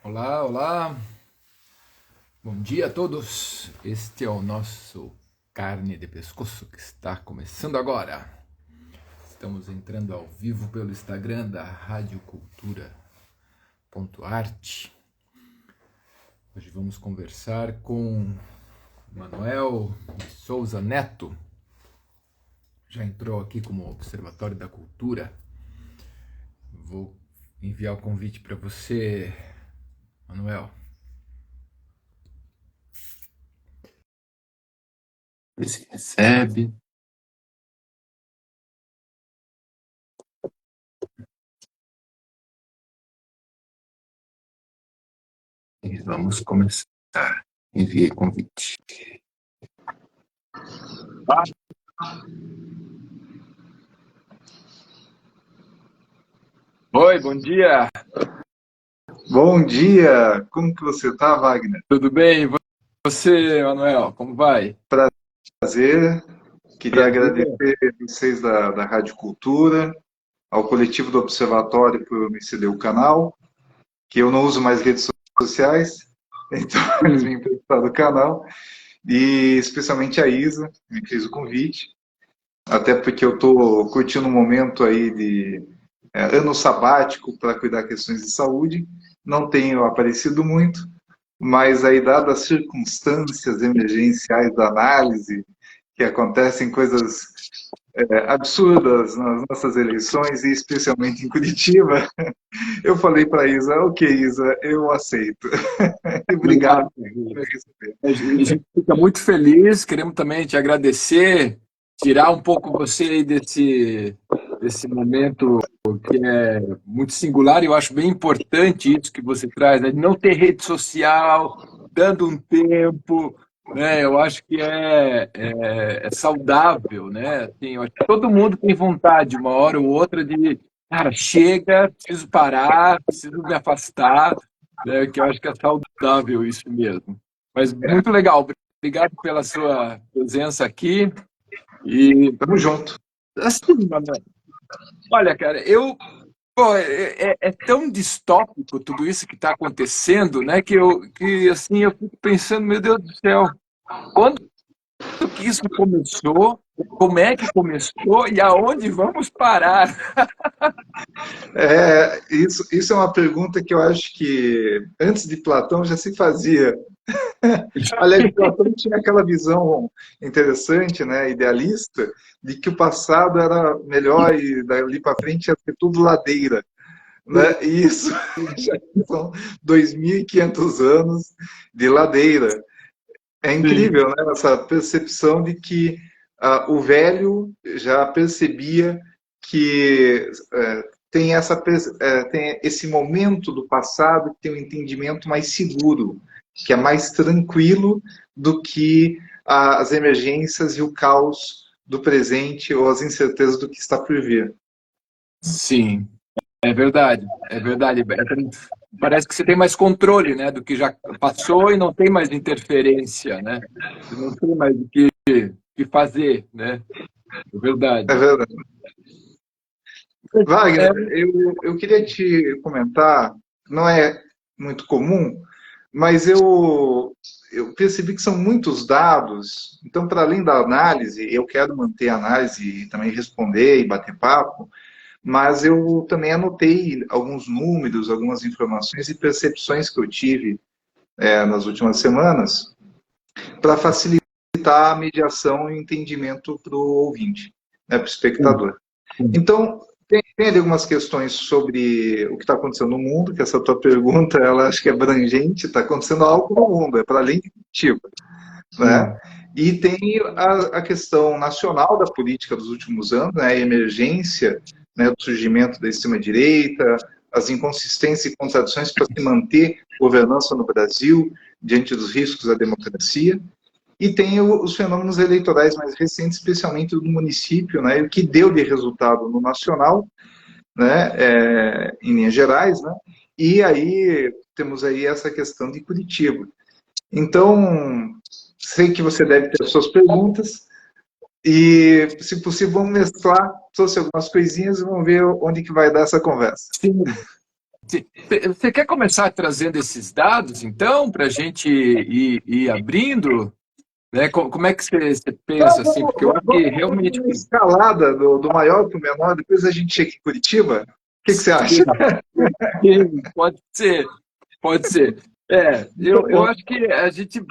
Olá, olá, bom dia a todos. Este é o nosso Carne de Pescoço que está começando agora. Estamos entrando ao vivo pelo Instagram da Rádio Cultura.arte. Hoje vamos conversar com Manuel de Souza Neto. Já entrou aqui como Observatório da Cultura. Vou enviar o convite para você, Manuel. Se recebe. E vamos começar. Enviei convite. Oi, bom dia. Bom dia! Como que você está, Wagner? Tudo bem? E você, Manuel, como vai? Prazer. Queria Prazer. agradecer a vocês da Rádio Cultura, ao coletivo do Observatório por me ceder o canal, que eu não uso mais redes sociais, então eles me emprestaram o canal, e especialmente a Isa, que me fez o convite, até porque eu estou curtindo um momento aí de ano sabático para cuidar de questões de saúde, não tenho aparecido muito, mas aí, dadas as circunstâncias emergenciais da análise, que acontecem coisas absurdas nas nossas eleições, e especialmente em Curitiba, eu falei para a Isa, ok, Isa, eu aceito. E obrigado por me receber. A gente fica muito feliz, queremos também te agradecer, tirar um pouco você aí desse momento que é muito singular, e eu acho bem importante isso que você traz, né? De não ter rede social, dando um tempo, né? Eu acho que é saudável, né? Assim, eu acho que todo mundo tem vontade, uma hora ou outra, de, cara, chega, preciso parar, preciso me afastar, né? Que eu acho que é saudável isso mesmo. Mas muito legal, obrigado pela sua presença aqui. E, Tamo junto. assim, Manuel, olha, cara, pô, é tão distópico tudo isso que está acontecendo, né? Que assim, eu fico pensando, meu Deus do céu, quando que isso começou? Como é que começou e aonde vamos parar? Isso é uma pergunta que eu acho que antes de Platão já se fazia. Aliás, Platão tinha aquela visão interessante, né, idealista, de que o passado era melhor e dali para frente ia ser tudo ladeira. Né? E isso já são 2.500 anos de ladeira. É Sim, incrível, né? Essa percepção de que o velho já percebia que tem esse momento do passado que tem um entendimento mais seguro, que é mais tranquilo do que as emergências e o caos do presente ou as incertezas do que está por vir. sim, é verdade, é verdade. Parece que você tem mais controle, né, do que já passou e não tem mais interferência, né? Você não tem mais o que fazer, né? É É verdade. verdade. É, Wagner, eu queria te comentar, não é muito comum, mas eu percebi que são muitos dados, então, para além da análise, eu quero manter a análise e também responder e bater papo, mas eu também anotei alguns números, algumas informações e percepções que eu tive nas últimas semanas, para facilitar a mediação e o entendimento para o ouvinte, né, para o sim, espectador. sim. Então, tem ali algumas questões sobre o que está acontecendo no mundo, que essa tua pergunta, ela acho que é abrangente, está acontecendo algo no mundo, é para além de Curitiba, né? Sim. E tem a questão nacional da política dos últimos anos, né, a emergência, né, do surgimento da extrema-direita, as inconsistências e contradições para se manter governança no Brasil diante dos riscos à democracia. E tem os fenômenos eleitorais mais recentes, especialmente do município, né, o que deu de resultado no nacional, né, em linhas gerais, né, e aí temos aí essa questão de Curitiba. Então, sei que você deve ter suas perguntas, e, se possível, vamos mesclar, trouxe algumas coisinhas e vamos ver onde que vai dar essa conversa. Sim. Você quer começar trazendo esses dados, então, para a gente ir abrindo? Né? Como é que você pensa, Então, assim? Porque eu acho que vamos realmente... na escalada do maior para o menor, depois a gente chega em Curitiba. O que você acha? Sim, sim, pode ser, pode ser. Muito Eu bom. acho que a gente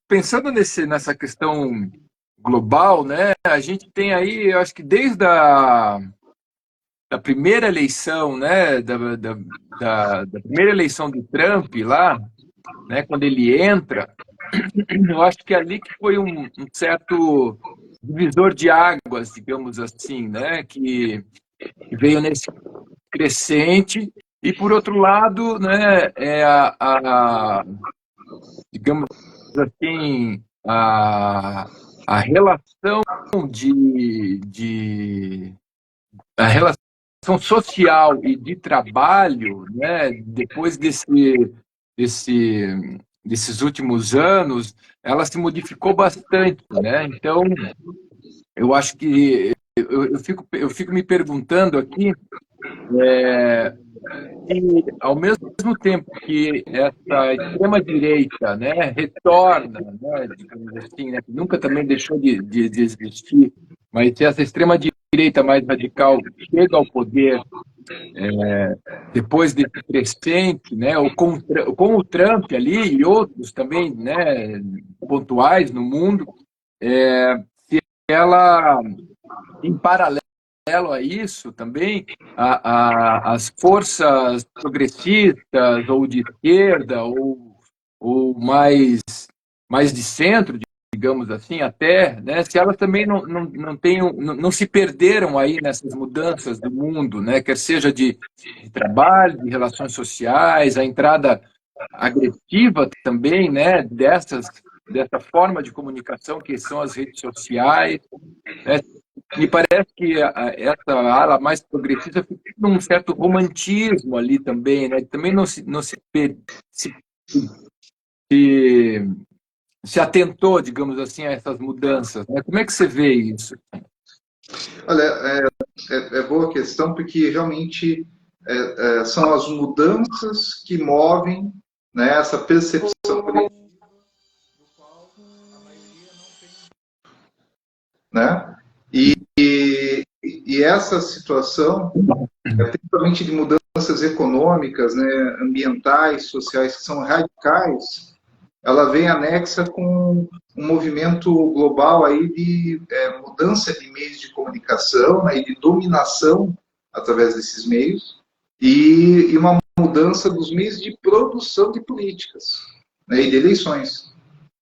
pensando nessa questão global, né? A gente tem aí, eu acho que desde da primeira eleição, né? Da primeira eleição do Trump lá, né? Quando ele entra, eu acho que ali que foi um certo divisor de águas, digamos assim, né? Que veio nesse crescente, e por outro lado, né, digamos assim, a relação a relação social e de trabalho, né, depois desse, desses últimos anos, ela se modificou bastante, né? Então, eu acho que eu fico me perguntando aqui, e, ao mesmo tempo que essa extrema-direita, né, retorna, né, digamos assim, né, que nunca também deixou de existir, mas se essa extrema-direita mais radical chega ao poder depois desse crescente, né, ou com o Trump ali e outros também, né, pontuais no mundo, ela, em paralelo a isso também, as forças progressistas ou de esquerda ou mais de centro, digamos assim, até, né, se elas também não tenham, não se perderam aí nessas mudanças do mundo, né, quer seja de trabalho, de relações sociais, a entrada agressiva também, né, dessa forma de comunicação que são as redes sociais, né? Me parece que essa ala mais progressista fica num certo romantismo ali também, né? Também se, se, se atentou, digamos assim, a essas mudanças, né? Como é que você vê isso? Olha, é boa questão, porque realmente são as mudanças que movem, né, essa percepção coletiva, né? E essa situação, principalmente de mudanças econômicas, né, ambientais, sociais, que são radicais, ela vem anexa com um movimento global aí de mudança de meios de comunicação, né, e de dominação através desses meios, e uma mudança dos meios de produção de políticas, né, e de eleições.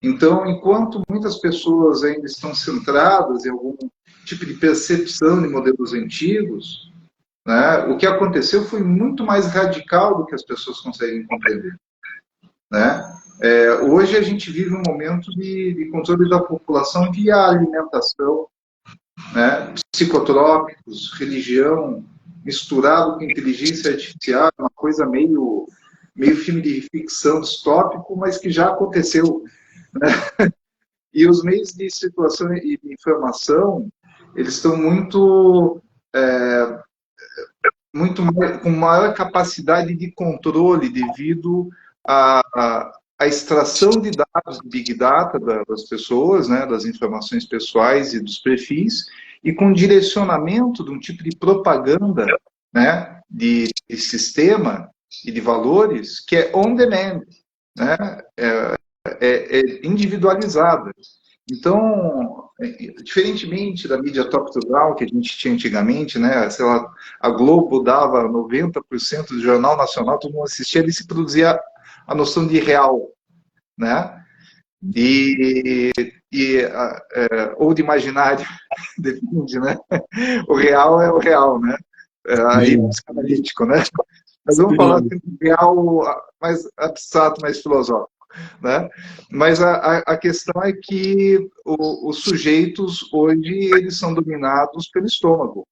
Então, enquanto muitas pessoas ainda estão centradas em algum tipo de percepção de modelos antigos, né, o que aconteceu foi muito mais radical do que as pessoas conseguem compreender. Né? Hoje a gente vive um momento de controle da população via alimentação, né? Psicotrópicos, religião, misturado com inteligência artificial, uma coisa meio filme de ficção distópico, mas que já aconteceu. Né? E os meios de circulação e de informação, eles estão com maior capacidade de controle devido à extração de dados de Big Data das pessoas, né, das informações pessoais e dos perfis, e com direcionamento de um tipo de propaganda, né, de sistema e de valores que é on demand, né, individualizada. Então, diferentemente da mídia top-to-down que a gente tinha antigamente, né, sei lá, a Globo dava 90% do Jornal Nacional, todo mundo assistia, ele se produzia a noção de real, né? Ou de imaginário, depende, né? O real é o real, né? Aí Sim, psicanalítico, né? Mas vamos falar sim, assim, de real mais abstrato, mais filosófico. Né? Mas a questão é que os sujeitos hoje eles são dominados pelo estômago,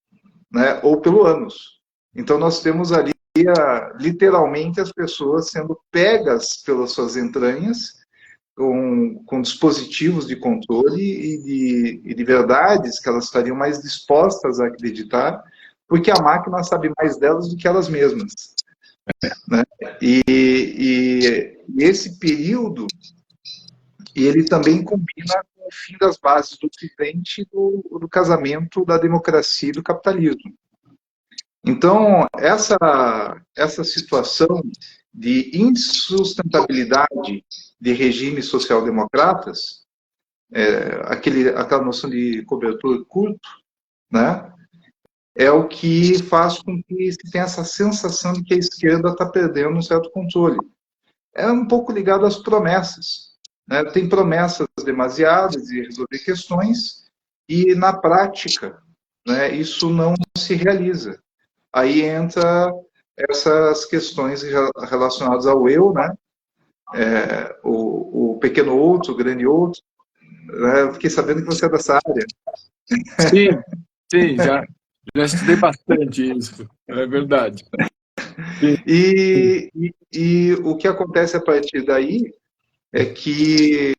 né? Ou pelo ânus. Então nós temos ali literalmente as pessoas sendo pegas pelas suas entranhas com dispositivos de controle e de verdades que elas estariam mais dispostas a acreditar, porque a máquina sabe mais delas do que elas mesmas. né? E esse período, ele também combina com o fim das bases do Ocidente do casamento da democracia e do capitalismo. Então, essa situação de insustentabilidade de regimes social-democratas, aquela noção de cobertor curto, né, é o que faz com que se tenha essa sensação de que a esquerda está perdendo um certo controle. É um pouco ligado às promessas, né? Tem promessas demasiadas de resolver questões e, na prática, né, isso não se realiza. Aí entra essas questões relacionadas ao eu, né? O pequeno outro, o grande outro. Né? Eu fiquei sabendo que você é dessa área. Sim, sim, já estudei bastante isso, é verdade. E o que acontece a partir daí é que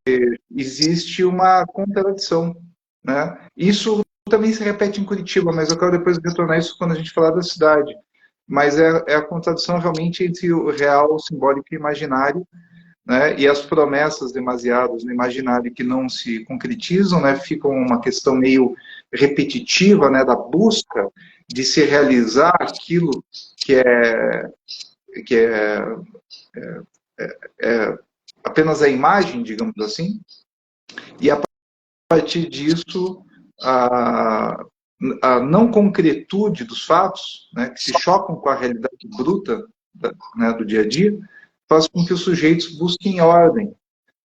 existe uma contradição, né? Isso também se repete em Curitiba, mas eu quero depois retornar isso quando a gente falar da cidade. Mas é a contradição realmente entre o real, o simbólico e o imaginário, né? E as promessas demasiadas no imaginário que não se concretizam, né? Ficam uma questão meio repetitiva, né? Da busca de se realizar aquilo que é apenas a imagem, digamos assim, e a partir disso a não concretude dos fatos, né, que se chocam com a realidade bruta né, do dia a dia, faz com que os sujeitos busquem ordem.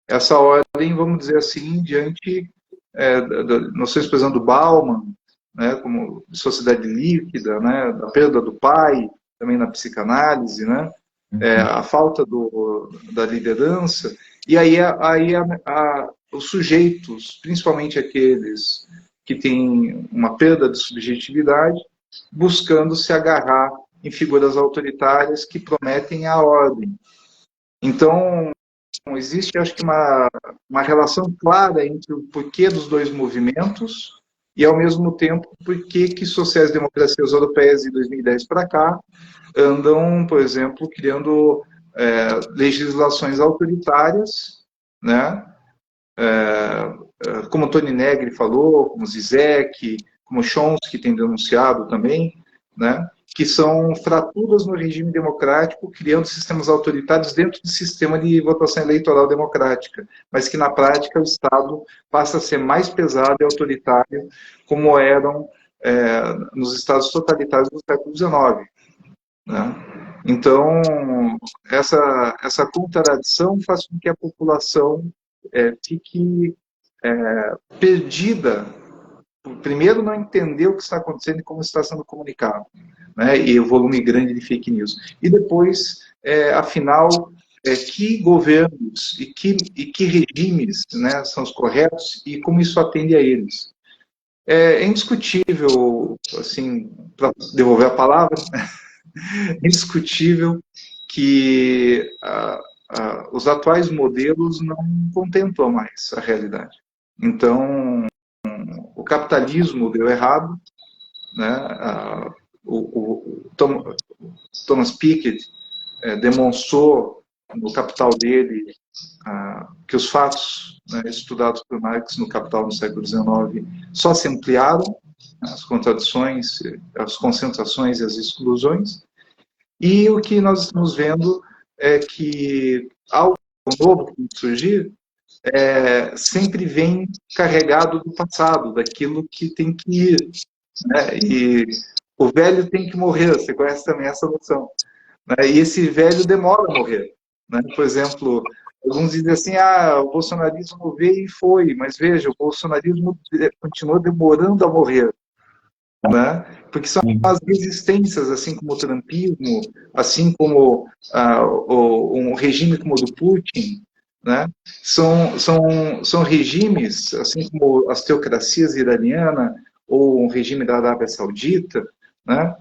Essa ordem, vamos dizer assim, diante da noção expressão do Bauman, né, como sociedade líquida, né, da perda do pai, também na psicanálise, né, a falta da liderança, e aí os sujeitos, principalmente aqueles que têm uma perda de subjetividade, buscando se agarrar em figuras autoritárias que prometem a ordem. Então, existe, acho que, uma relação clara entre o porquê dos dois movimentos e, ao mesmo tempo, porquê que sociais-democracias europeias de 2010 para cá andam, por exemplo, criando legislações autoritárias, né? Como Tony Negri falou, como Zizek, como Chomsky tem denunciado também, né? Que são fraturas no regime democrático, criando sistemas autoritários dentro do sistema de votação eleitoral democrática, mas que na prática o Estado passa a ser mais pesado e autoritário, como eram nos estados totalitários do século XIX. Né? Então, essa contradição faz com que a população fique perdida. Primeiro, não entender o que está acontecendo e como está sendo comunicado, né? E o volume grande de fake news. E depois, afinal, que governos e que regimes, né, são os corretos e como isso atende a eles. É indiscutível, assim, para devolver a palavra, é indiscutível que os atuais modelos não contemplam mais a realidade. Então, o capitalismo deu errado, né? O Thomas Piketty demonstrou no Capital dele que os fatos, né, estudados por Marx no Capital no século XIX só se ampliaram, as contradições, as concentrações e as exclusões. E o que nós estamos vendo é que algo novo que surgir sempre vem carregado do passado, daquilo que tem que ir. Né? E o velho tem que morrer, você conhece também essa noção. Né? E esse velho demora a morrer. Né? Por exemplo, alguns dizem assim, o bolsonarismo veio e foi, mas veja, o bolsonarismo continua demorando a morrer. Né? Porque são as resistências, assim como o trumpismo, assim como um regime como o do Putin, né? São regimes, assim como as teocracias iraniana ou um regime da Arábia Saudita, né?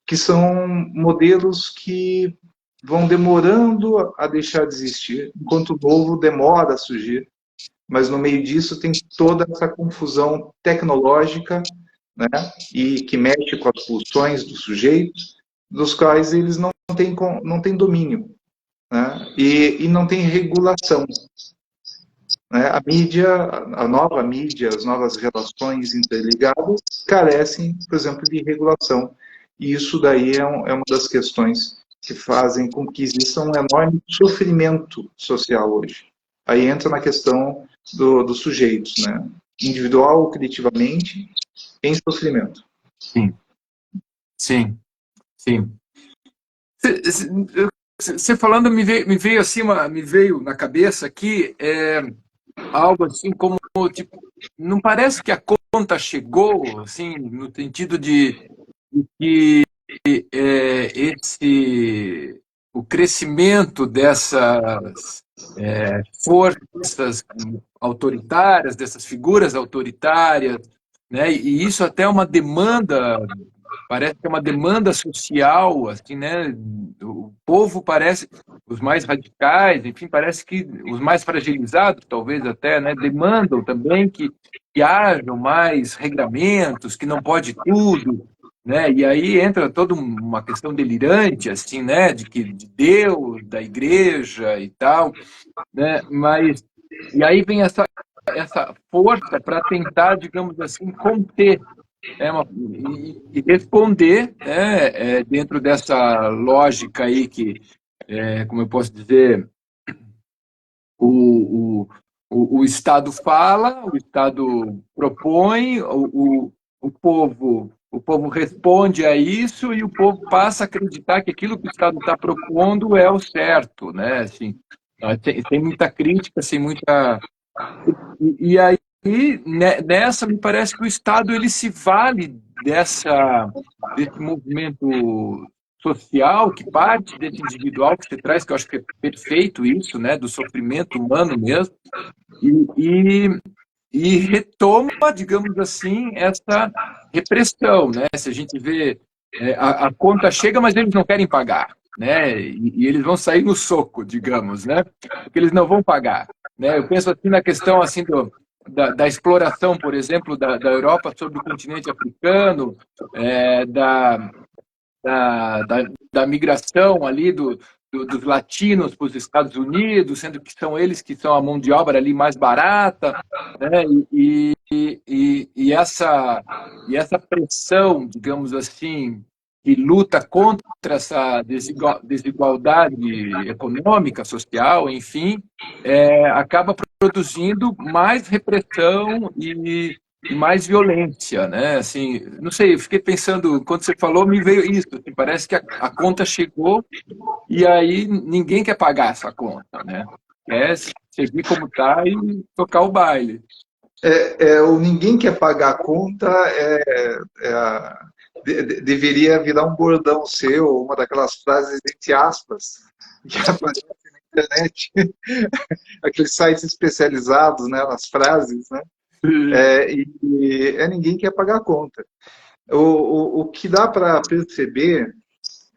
Que são modelos que vão demorando a deixar de existir, enquanto o novo demora a surgir, mas no meio disso tem toda essa confusão tecnológica, né, e que mexe com as pulsões do sujeito, dos quais eles não têm domínio, né? E não tem regulação. Né? A mídia, a nova mídia, as novas relações interligadas carecem, por exemplo, de regulação. E isso daí é uma das questões que fazem com que exista um enorme sofrimento social hoje. Aí entra na questão dos sujeitos, né? Individual ou coletivamente, em sofrimento. Sim, sim, sim. Você falando me veio assim, me veio na cabeça aqui algo assim como tipo, não parece que a conta chegou, assim, no sentido de que esse o crescimento dessas forças autoritárias, dessas figuras autoritárias, né? E isso até é uma demanda, parece que é uma demanda social, assim, né? O povo parece, os mais radicais, enfim, parece que os mais fragilizados, talvez até, né? Demandam também que hajam mais regramentos, que não pode tudo, né? E aí entra toda uma questão delirante, assim, né? De Deus, da igreja e tal, né? Mas e aí vem essa força para tentar, digamos assim, conter, e responder, né, dentro dessa lógica aí que, como eu posso dizer, o, o Estado fala, o Estado propõe, o povo responde a isso e o povo passa a acreditar que aquilo que o Estado está propondo é o certo, né? Assim, sem muita crítica, sem muita e aí, nessa, me parece que o Estado ele se vale desse movimento social, que parte desse individual que você traz, que eu acho que é perfeito isso, né, do sofrimento humano mesmo, e, e, e retoma, digamos assim, essa repressão, né? Se a gente vê, a conta chega, mas eles não querem pagar, né? E eles vão sair no soco, digamos, né? Porque eles não vão pagar, né? Eu penso assim na questão assim da exploração, por exemplo, da Europa sobre o continente africano, é, da, da, da, da migração ali dos latinos para os Estados Unidos, sendo que são eles que são a mão de obra ali mais barata, né? E essa pressão, digamos assim, que luta contra essa desigualdade econômica, social, enfim, acaba produzindo mais repressão e mais violência, né? Assim, não sei, eu fiquei pensando, quando você falou, me veio isso, assim, parece que a conta chegou e aí ninguém quer pagar essa conta, né? Quer seguir como está e tocar o baile. O ninguém quer pagar a conta deveria virar um bordão seu, uma daquelas frases entre aspas que aparecem na internet, aqueles sites especializados, né, nas frases, né? Ninguém quer pagar a conta. O que dá para perceber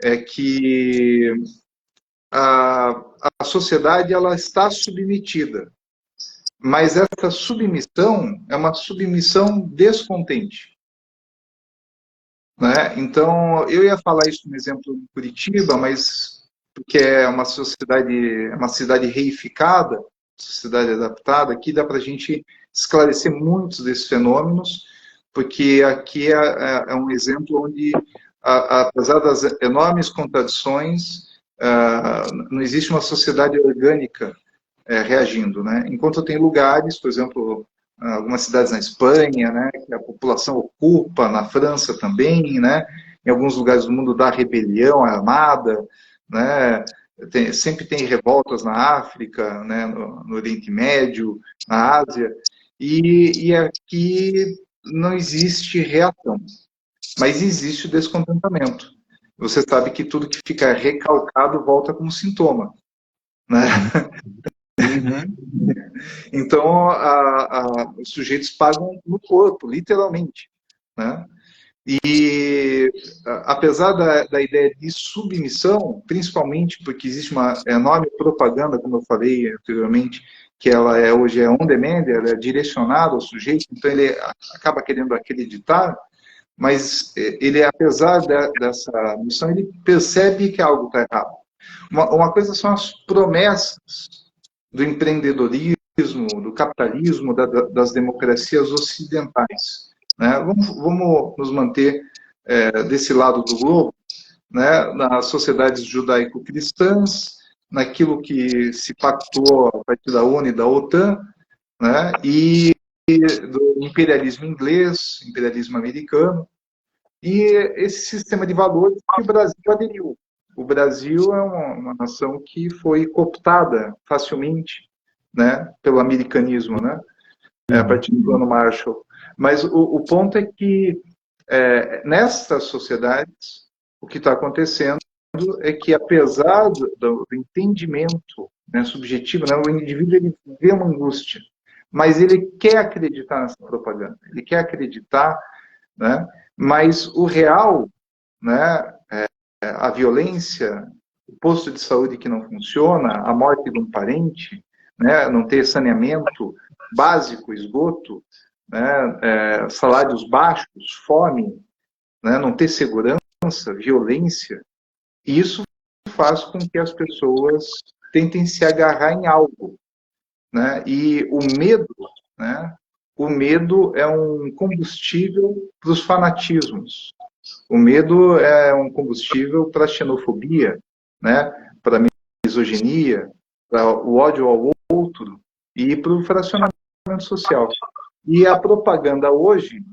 é que a sociedade ela está submetida, mas essa submissão é uma submissão descontente. Né? Então, eu ia falar isso no exemplo de Curitiba, mas porque é uma cidade reificada, sociedade adaptada, aqui dá para a gente esclarecer muitos desses fenômenos, porque aqui é um exemplo onde, apesar das enormes contradições, não existe uma sociedade orgânica reagindo, né? Enquanto tem lugares, por exemplo, algumas cidades na Espanha, né, que a população ocupa, na França também, né, em alguns lugares do mundo dá rebelião armada, né, sempre tem revoltas na África, né, no Oriente Médio, na Ásia, e aqui não existe reação, mas existe o descontentamento. Você sabe que tudo que fica recalcado volta como sintoma, né? Uhum. Então, os sujeitos pagam no corpo, literalmente. Né? E, apesar da ideia de submissão, principalmente porque existe uma enorme propaganda, como eu falei anteriormente, que ela hoje é on demand, ela é direcionada ao sujeito, então ele acaba querendo acreditar, mas ele, apesar dessa missão, ele percebe que algo está errado. Uma coisa são as promessas do empreendedorismo, do capitalismo, das democracias ocidentais. Né? Vamos nos manter desse lado do globo, né? Nas sociedades judaico-cristãs, naquilo que se pactuou a partir da ONU e da OTAN, né? E do imperialismo inglês, imperialismo americano, e esse sistema de valores que o Brasil aderiu. O Brasil é uma nação que foi cooptada facilmente, né, pelo americanismo, né, a partir do plano Marshall. Mas o ponto é que, nessas sociedades, o que está acontecendo é que, apesar do entendimento, né, subjetivo, né, o indivíduo ele vê uma angústia, mas ele quer acreditar nessa propaganda, ele quer acreditar, né, mas o real, né, a violência, o posto de saúde que não funciona, a morte de um parente, né, não ter saneamento básico, esgoto, né, salários baixos, fome, né, não ter segurança, violência, isso faz com que as pessoas tentem se agarrar em algo, né, e o medo, né, o medo é um combustível para os fanatismos. O medo é um combustível para a xenofobia, né? Para a misoginia, para o ódio ao outro e para o fracionamento social. E a propaganda hoje,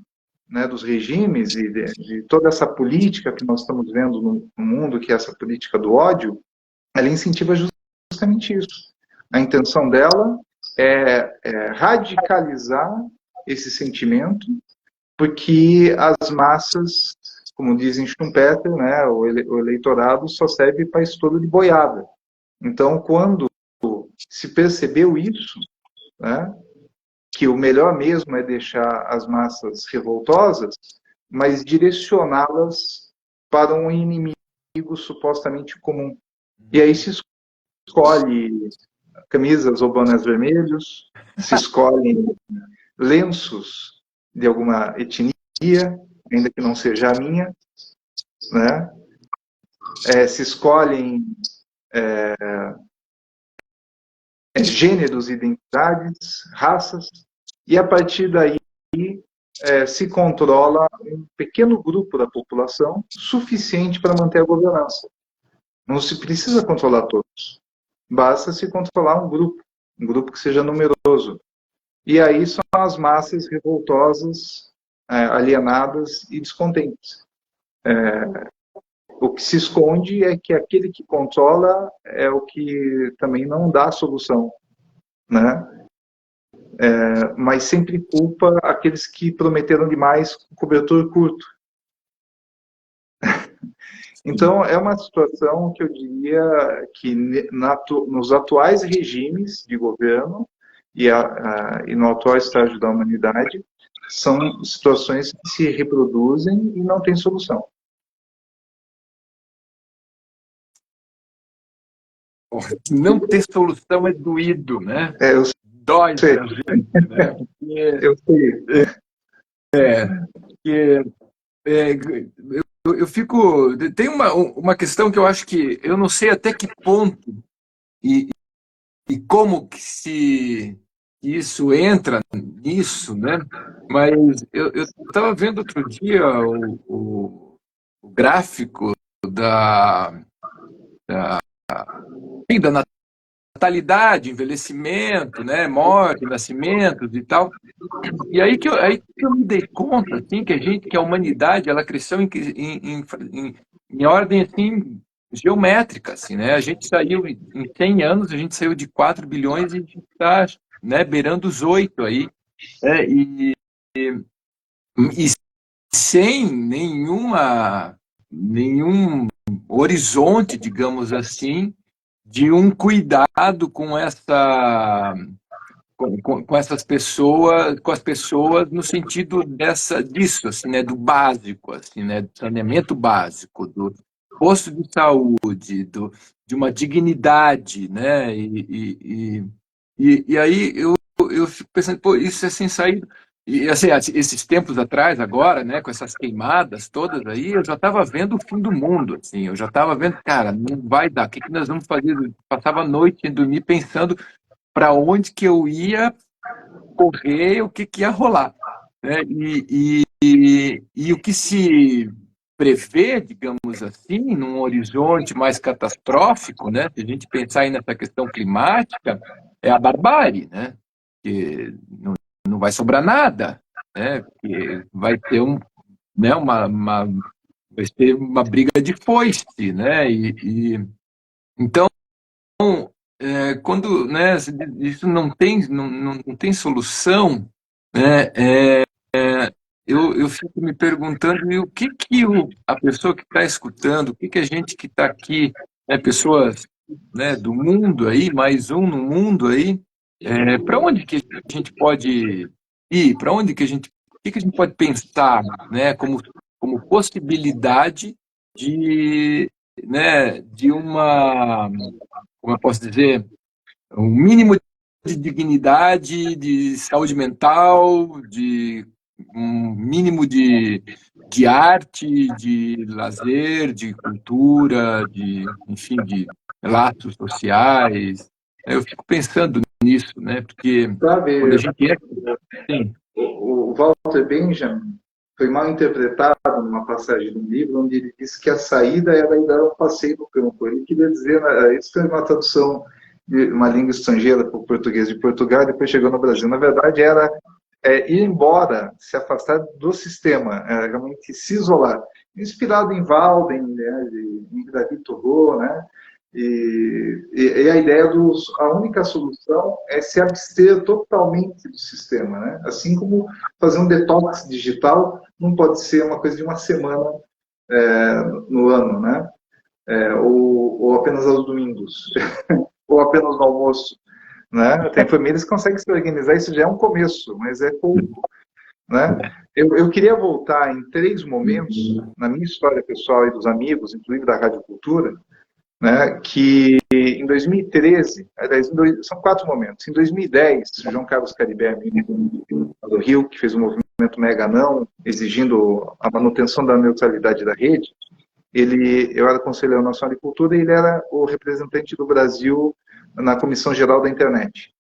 né, dos regimes e de toda essa política que nós estamos vendo no mundo, que é essa política do ódio, ela incentiva justamente isso. A intenção dela é radicalizar esse sentimento, porque as massas, como dizem Schumpeter, né, o eleitorado só serve para estouro de boiada. Então, quando se percebeu isso, né, que o melhor mesmo é deixar as massas revoltosas, mas direcioná-las para um inimigo supostamente comum. E aí se escolhe camisas ou bonés vermelhos, se escolhem lenços de alguma etnia, ainda que não seja a minha, né? Se escolhem gêneros, identidades, raças, e a partir daí se controla um pequeno grupo da população suficiente para manter a governança. Não se precisa controlar todos, basta se controlar um grupo que seja numeroso. E aí são as massas revoltosas, alienadas e descontentes. O que se esconde é que aquele que controla é o que também não dá solução, né? Mas sempre culpa aqueles que prometeram demais com cobertor curto. Então, é uma situação que eu diria que nos atuais regimes de governo e no atual estágio da humanidade, são situações que se reproduzem e não têm solução. Não ter solução é doído, né? Eu Dói sei. pra gente, né? Eu sei. Eu fico... Tem uma questão que eu acho que... Eu não sei até que ponto e como que isso entra nisso, né? Mas eu estava vendo outro dia o gráfico da natalidade, envelhecimento, né? Morte, nascimentos e tal. E aí que eu me dei conta, assim, que a humanidade, ela cresceu em ordem, assim, geométrica, assim, né? A gente saiu, em 100 anos, a gente saiu de 4 bilhões e a gente está, né, beirando os 8 aí, né? E sem nenhum horizonte, digamos assim, de um cuidado com essas pessoas, com as pessoas no sentido disso, assim, né, do básico, assim, né, do saneamento básico, do posto de saúde, de uma dignidade, né, e aí eu fico pensando, pô, isso é sem saída. E assim, esses tempos atrás, agora, né, com essas queimadas todas aí, eu já estava vendo o fim do mundo, assim, eu já estava vendo, cara, não vai dar, o que que nós vamos fazer? Eu passava a noite sem dormir pensando para onde que eu ia correr, o que que ia rolar, né? E o que se prevê, digamos assim, num horizonte mais catastrófico, né? Se a gente pensar aí nessa questão climática, é a barbárie, né? Que não vai sobrar nada, né? Porque vai ter né, vai ter uma briga de foice, né? Então, quando, né, isso não tem solução, né? Eu fico me perguntando e o que que a pessoa que está escutando, o que que a gente que está aqui, né, pessoas, né, do mundo aí, mais um no mundo aí, para onde que a gente pode ir? Para onde que o que que a gente pode pensar, né, como possibilidade de, né, de como eu posso dizer, um mínimo de dignidade, de saúde mental, de um mínimo de arte, de lazer, de cultura, enfim, de laços sociais. Eu fico pensando nisso, né? Porque quando a Sabe, gente é assim, o Walter Benjamin foi mal interpretado numa passagem do livro, onde ele disse que a saída era ir dar um passeio no campo. Ele queria dizer, isso foi uma tradução de uma língua estrangeira para o português de Portugal, e depois chegou no Brasil. Na verdade, era ir embora, se afastar do sistema, realmente se isolar. Inspirado em Walden, né, em David Thoreau, né? E a ideia a única solução é se abster totalmente do sistema, né? Assim como fazer um detox digital não pode ser uma coisa de uma semana no ano, né? Ou apenas aos domingos, ou apenas no almoço, né? Tem famílias que conseguem se organizar, isso já é um começo, mas é pouco, né? Eu queria voltar em 3 momentos na minha história pessoal e dos amigos, inclusive da Rádio Cultura, né, que em 2013, aliás, são 4 momentos. Em 2010, João Carlos Caribé, amigo do Rio, que fez um movimento Mega Não, exigindo a manutenção da neutralidade da rede, eu era conselheiro nacional de cultura e ele era o representante do Brasil na Comissão Geral da Internet.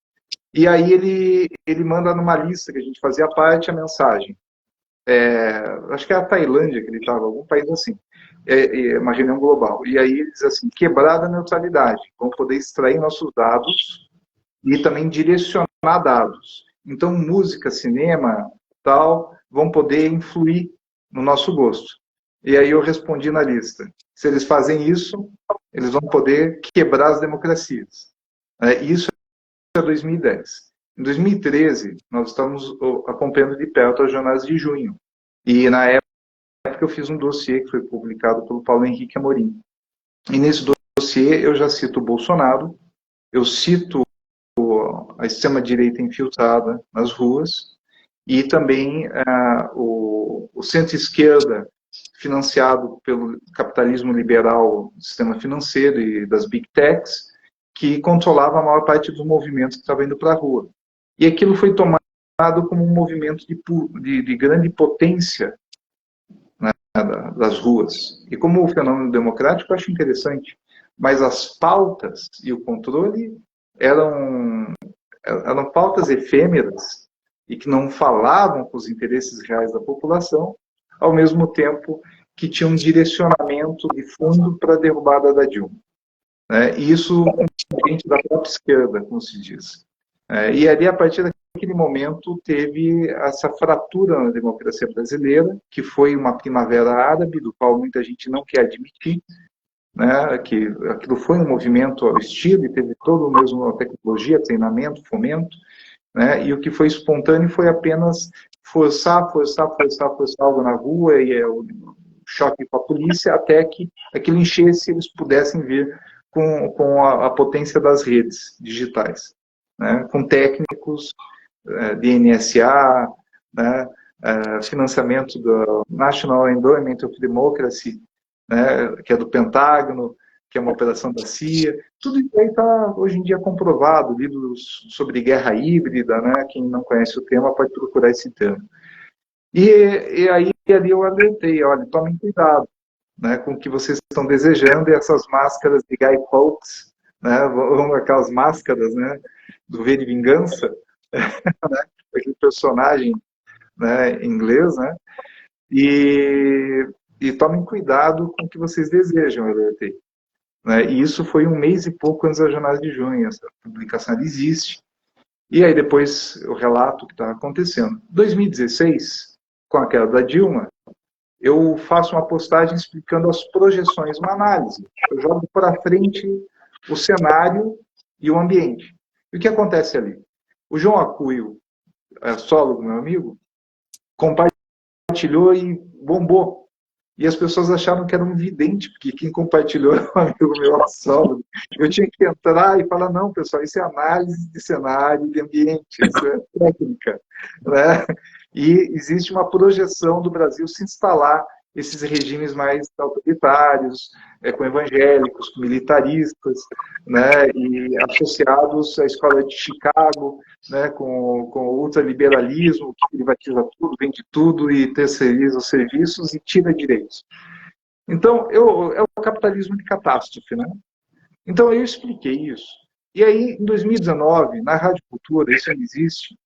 E aí ele manda numa lista que a gente fazia parte a mensagem. Acho que é a Tailândia que ele estava, algum país assim. Uma reunião global. E aí ele diz assim, quebrada a neutralidade, vão poder extrair nossos dados e também direcionar dados. Então, música, cinema, tal, vão poder influir no nosso gosto. E aí eu respondi na lista, se eles fazem isso, eles vão poder quebrar as democracias. Isso é 2010. Em 2013, nós estamos acompanhando de perto as jornadas de junho. E na época eu fiz um dossiê que foi publicado pelo Paulo Henrique Amorim. E nesse dossiê eu já cito o Bolsonaro, eu cito a extrema-direita infiltrada nas ruas e também o centro-esquerda financiado pelo capitalismo liberal do sistema financeiro e das big techs, que controlava a maior parte dos movimentos que estavam indo para a rua. E aquilo foi tomado como um movimento de grande potência, né, das ruas. E como o fenômeno democrático, eu acho interessante. Mas as pautas e o controle eram pautas efêmeras e que não falavam com os interesses reais da população, ao mesmo tempo que tinham um direcionamento de fundo para a derrubada da Dilma. E isso com gente da própria esquerda, como se diz. E ali, a partir daquele momento, teve essa fratura na democracia brasileira, que foi uma primavera árabe, do qual muita gente não quer admitir, né, que aquilo foi um movimento ao estilo e teve todo o mesmo tecnologia, treinamento, fomento, né, e o que foi espontâneo foi apenas forçar algo na rua e o choque com a polícia até que aquilo enchesse e eles pudessem vir com a potência das redes digitais, né, com técnicos de NSA, né, financiamento do National Endowment of Democracy, né, que é do Pentágono, que é uma operação da CIA. Tudo isso aí está, hoje em dia, comprovado, livros sobre guerra híbrida, né? Quem não conhece o tema pode procurar esse termo. E aí ali eu alertei, olha, tomem cuidado, né, com o que vocês estão desejando, e essas máscaras de Guy Fawkes, né, aquelas máscaras, né, do V de Vingança, né, aquele personagem, né, inglês, né, e tomem cuidado com o que vocês desejam, eu alertei. Né, e isso foi um mês e pouco antes da jornada de junho, essa publicação existe. E aí depois eu relato o que está acontecendo. Em 2016, com a queda da Dilma, eu faço uma postagem explicando as projeções, uma análise. Eu jogo para frente o cenário e o ambiente. E o que acontece ali? O João Acuio, sólogo, meu amigo, compartilhou e bombou. E as pessoas acharam que era um vidente, porque quem compartilhou era um amigo meu, sólogo. Eu tinha que entrar e falar, não, pessoal, isso é análise de cenário, de ambiente, isso é técnica. Né? E existe uma projeção do Brasil se instalar esses regimes mais autoritários, com evangélicos, com militaristas, né, e associados à escola de Chicago, né, com o ultraliberalismo, que privatiza tudo, vende tudo e terceiriza os serviços e tira direitos. Então, é o capitalismo de catástrofe, né? Então, eu expliquei isso. E aí, em 2019, na Rádio Cultura, isso ainda existe,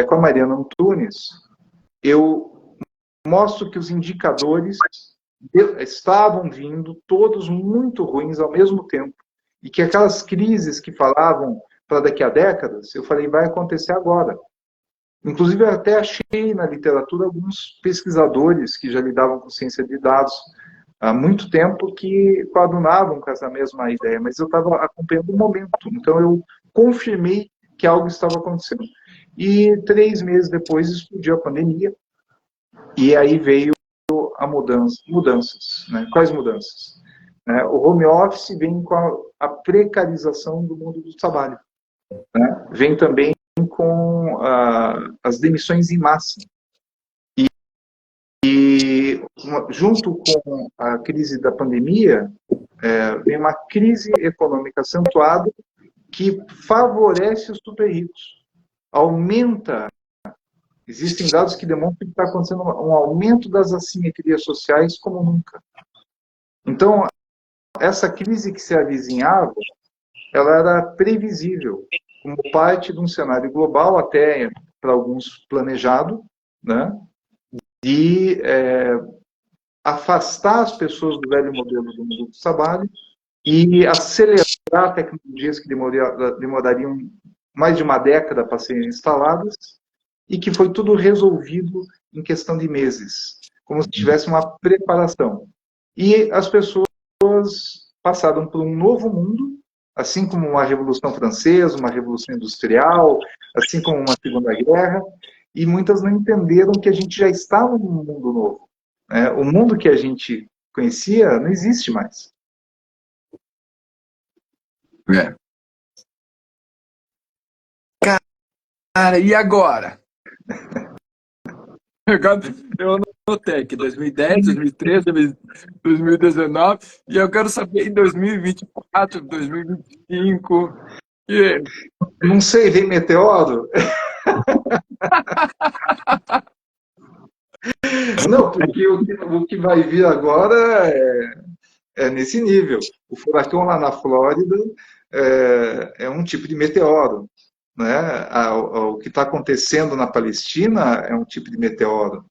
com a Mariana Antunes, eu mostro que os indicadores estavam vindo todos muito ruins ao mesmo tempo. E que aquelas crises que falavam para daqui a décadas, eu falei, vai acontecer agora. Inclusive, eu até achei na literatura alguns pesquisadores que já lidavam com ciência de dados há muito tempo que coadunavam com essa mesma ideia, mas eu estava acompanhando o momento. Então, eu confirmei que algo estava acontecendo. E 3 meses depois explodiu a pandemia, e aí veio a mudanças. Né? Quais mudanças? O home office vem com a precarização do mundo do trabalho. Né? Vem também com as demissões em massa. E junto com a crise da pandemia, vem uma crise econômica acentuada que favorece os super ricos. Aumenta. Existem dados que demonstram que está acontecendo um aumento das assimetrias sociais como nunca. Então, essa crise que se avizinhava, ela era previsível, como parte de um cenário global, até para alguns planejado, né, de afastar as pessoas do velho modelo do mundo do trabalho e acelerar tecnologias que demorariam mais de uma década para serem instaladas, e que foi tudo resolvido em questão de meses, como se tivesse uma preparação. E as pessoas passaram por um novo mundo, assim como uma Revolução Francesa, uma Revolução Industrial, assim como uma Segunda Guerra, e muitas não entenderam que a gente já estava num mundo novo. O mundo que a gente conhecia não existe mais. Cara, e agora? Eu anotei aqui 2010, 2013, 2019, e eu quero saber em 2024, 2025. Não sei, vem meteoro? Não, porque o que vai vir agora é nesse nível. O furacão lá na Flórida é um tipo de meteoro. Né? O que está acontecendo na Palestina é um tipo de meteoro.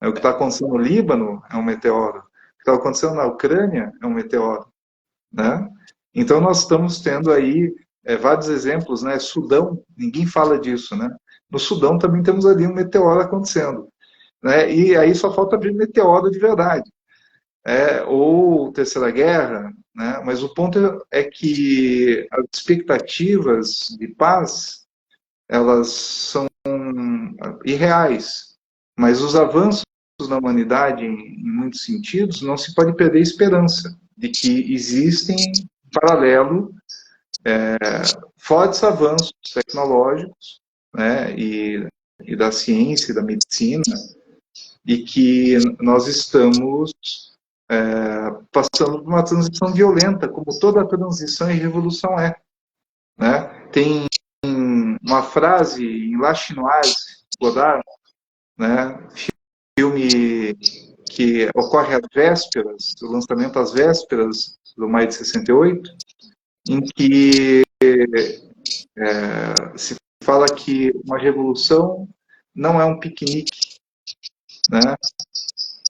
O que está acontecendo no Líbano é um meteoro. O que está acontecendo na Ucrânia é um meteoro. Né? Então, nós estamos tendo aí vários exemplos. Né? Sudão, ninguém fala disso. Né? No Sudão também temos ali um meteoro acontecendo. Né? E aí só falta abrir meteoro de verdade. Ou Terceira Guerra, né? Mas o ponto é que as expectativas de paz, elas são irreais, mas os avanços na humanidade, em muitos sentidos, não se pode perder a esperança de que existem, em paralelo, fortes avanços tecnológicos, né? E da ciência e da medicina, e que nós estamos passando por uma transição violenta, como toda transição e revolução é. Né? Tem uma frase em La Chinoise, Godard, né? Filme que ocorre às vésperas, o lançamento às vésperas do maio de 68, em que se fala que uma revolução não é um piquenique, né?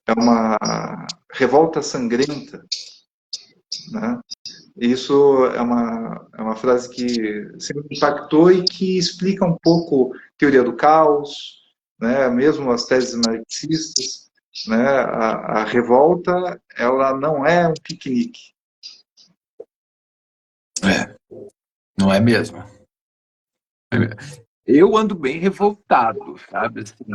É uma revolta sangrenta, né? Isso é uma frase que sempre me impactou e que explica um pouco a teoria do caos, né? Mesmo as teses marxistas, né? A revolta, ela não é um piquenique. Não é mesmo? Eu ando bem revoltado, sabe? Assim,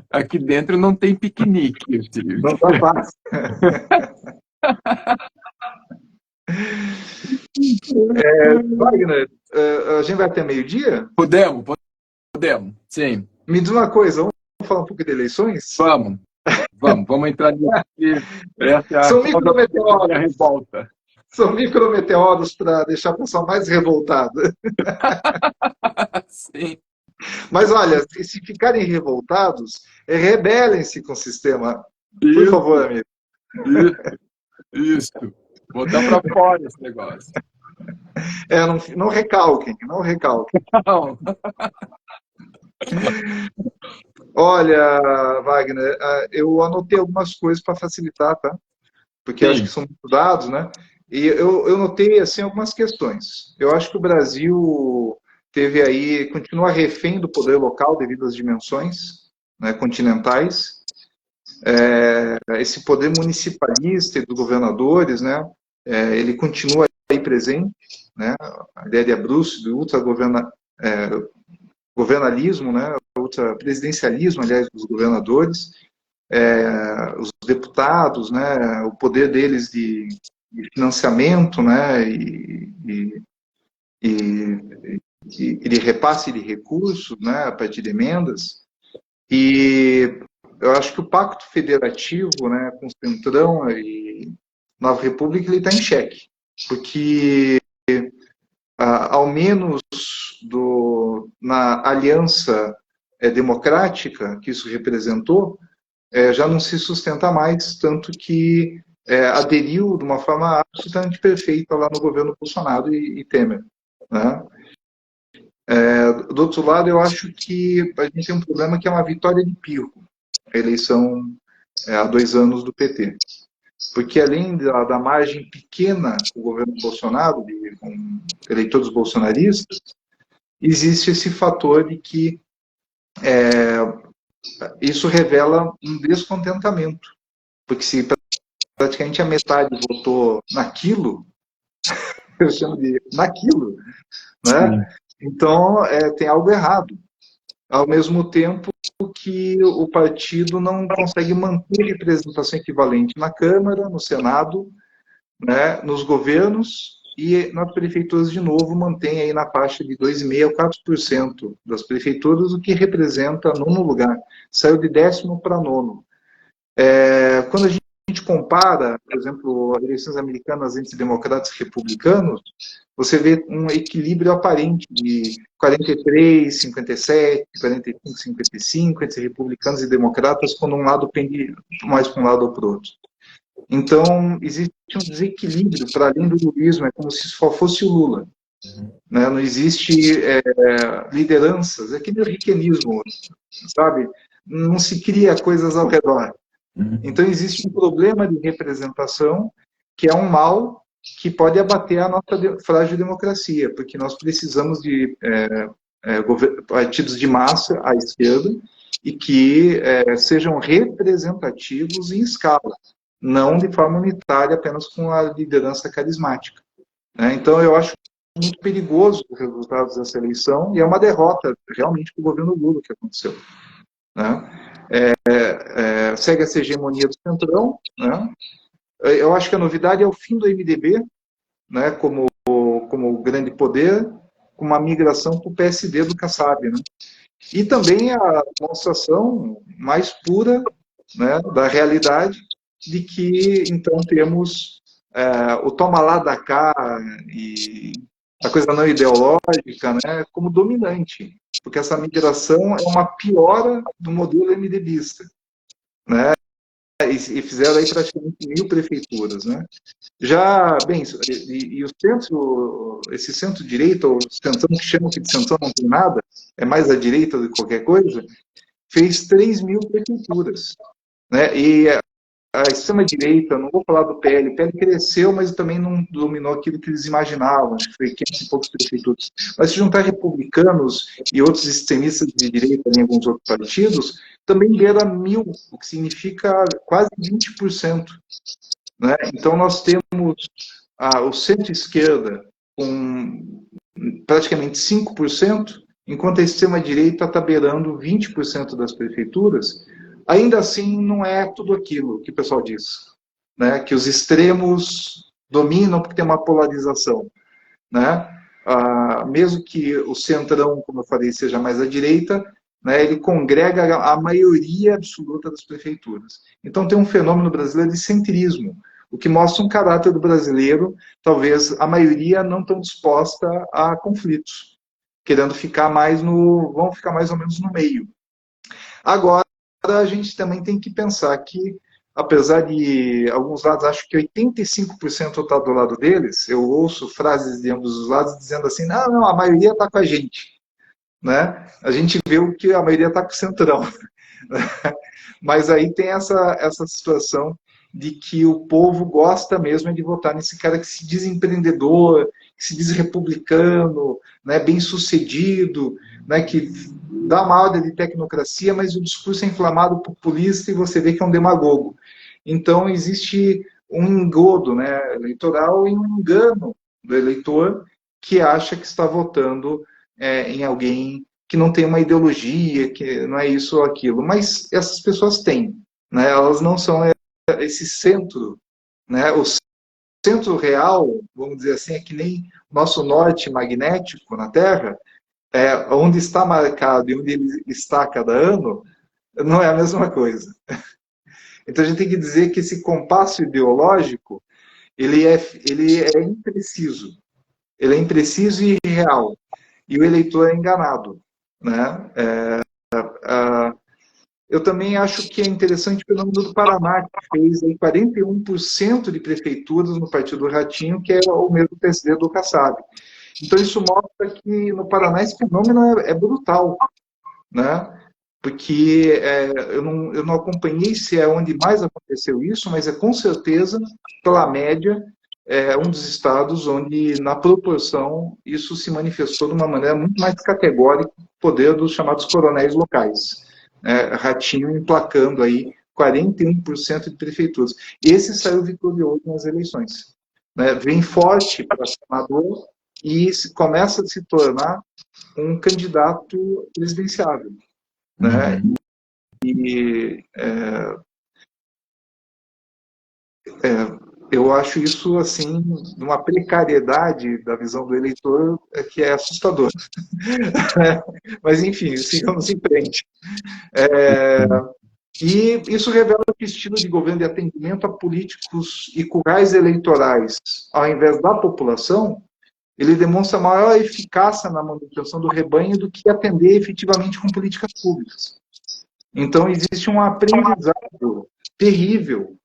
aqui dentro não tem piquenique. Assim. Não tá fácil. Wagner, a gente vai até meio-dia? Podemos, sim. Me diz uma coisa, vamos falar um pouco de eleições? Vamos entrar nisso. Essa é a São micrometeoros. revolta. São micrometeoros para deixar a pessoa mais revoltada. Sim. Mas olha, se ficarem revoltados, rebelem-se com o sistema. Por favor, amigo. Isso. Botar para fora esse negócio. Não recalquem, não recalquem. Não. Olha, Wagner, eu anotei algumas coisas para facilitar, tá? Porque acho que são muitos dados, né? E eu notei, assim, algumas questões. Eu acho que o Brasil continua refém do poder local devido às dimensões, né, continentais. Esse poder municipalista e dos governadores, né? Ele continua aí presente, né? A ideia de Abruzzo, do ultragovernalismo, né? Ultrapresidencialismo, aliás, dos governadores, os deputados, né? O poder deles de financiamento, né? E de repasse de recursos, né? A partir de emendas. E eu acho que o pacto federativo, né? Com o Centrão e Nova República, ele está em xeque, porque ao menos na aliança democrática que isso representou, já não se sustenta mais, tanto que aderiu de uma forma absolutamente perfeita lá no governo Bolsonaro e Temer. Né? Do outro lado, eu acho que a gente tem um problema que é uma vitória de pirro, a eleição há 2 anos do PT. Porque além da margem pequena do governo Bolsonaro, com eleitores bolsonaristas, existe esse fator de que isso revela um descontentamento. Porque se praticamente a metade votou naquilo, eu chamo de naquilo, né? Então tem algo errado. Ao mesmo tempo que o partido não consegue manter representação equivalente na Câmara, no Senado, né, nos governos e nas prefeituras, de novo, mantém aí na faixa de 2,5% a 4% das prefeituras, o que representa 9º lugar. Saiu de 10º para 9º. Quando a gente compara, por exemplo, as eleições americanas entre democratas e republicanos, você vê um equilíbrio aparente de 43, 57, 45, 55 entre republicanos e democratas, quando um lado pende mais para um lado ou para o outro. Então, existe um desequilíbrio para além do lulismo, é como se só fosse o Lula. Né? Não existe lideranças, é aquele riquenismo, sabe? Não se cria coisas ao redor. Então, existe um problema de representação que é um mal que pode abater a nossa frágil democracia, porque nós precisamos de partidos de massa à esquerda e que sejam representativos em escala, não de forma unitária, apenas com a liderança carismática. Né? Então, eu acho muito perigoso os resultados dessa eleição, e é uma derrota, realmente, para o governo Lula que aconteceu. Né? Segue essa hegemonia do Centrão. Né? Eu acho que a novidade é o fim do MDB, né, como grande poder, com uma migração para o PSD do Kassab. Né? E também a demonstração mais pura, né, da realidade, de que, então, temos o toma lá da cá e a coisa não ideológica, né, como dominante, porque essa migração é uma piora do modelo MDBista, né, e fizeram aí praticamente 1.000 prefeituras, né. Já, bem, e o centro, esse centro-direita, ou centrão que chamam de centrão não tem nada, é mais à direita do que qualquer coisa, fez 3.000 prefeituras, né, e a extrema-direita, não vou falar do PL, o PL cresceu, mas também não dominou aquilo que eles imaginavam, acho que foi 500 e poucos prefeituras. Mas se juntar republicanos e outros extremistas de direita em alguns outros partidos, também beira 1.000, o que significa quase 20%. Né? Então nós temos o centro-esquerda com praticamente 5%, enquanto a extrema-direita está beirando 20% das prefeituras. Ainda assim, não é tudo aquilo que o pessoal diz, né? Que os extremos dominam porque tem uma polarização, né? Mesmo que o centrão, como eu falei, seja mais à direita, né, ele congrega a maioria absoluta das prefeituras. Então tem um fenômeno brasileiro de centrismo, o que mostra um caráter do brasileiro, talvez a maioria não tão disposta a conflitos, querendo ficar mais vão ficar mais ou menos no meio. Agora, a gente também tem que pensar que, apesar de alguns lados, acho que 85% está do lado deles, eu ouço frases de ambos os lados dizendo assim, não, a maioria está com a gente. Né? A gente vê o que a maioria está com o centrão. Mas aí tem essa situação de que o povo gosta mesmo de votar nesse cara que se diz empreendedor, que se diz republicano, né, bem sucedido, né, que dá uma aula de tecnocracia, mas o discurso é inflamado, populista, e você vê que é um demagogo. Então existe um engodo, né, eleitoral e um engano do eleitor que acha que está votando em alguém que não tem uma ideologia, que não é isso ou aquilo. Mas essas pessoas têm, né? Elas não são esse centro, né? O centro real, vamos dizer assim, é que nem nosso norte magnético na Terra, onde está marcado e onde ele está a cada ano, não é a mesma coisa. Então a gente tem que dizer que esse compasso ideológico, ele é impreciso. Ele é impreciso e irreal. E o eleitor é enganado. Né? Eu também acho que é interessante o fenômeno do Paraná, que fez aí 41% de prefeituras no Partido do Ratinho, que é o mesmo PSD do Kassab. Então isso mostra que no Paraná esse fenômeno é brutal, né? Porque eu não acompanhei se é onde mais aconteceu isso, mas é com certeza, pela média, um dos estados onde, na proporção, isso se manifestou de uma maneira muito mais categórica, o poder dos chamados coronéis locais. Ratinho emplacando aí 41% de prefeituras. Esse saiu vitorioso nas eleições. Né? Vem forte para senador e começa a se tornar um candidato presidenciável. Né? E eu acho isso assim uma precariedade da visão do eleitor que é assustador. Mas enfim, sigamos em frente. E isso revela que o estilo de governo de atendimento a políticos e currais eleitorais, ao invés da população, ele demonstra maior eficácia na manutenção do rebanho do que atender efetivamente com políticas públicas. Então, existe um aprendizado terrível,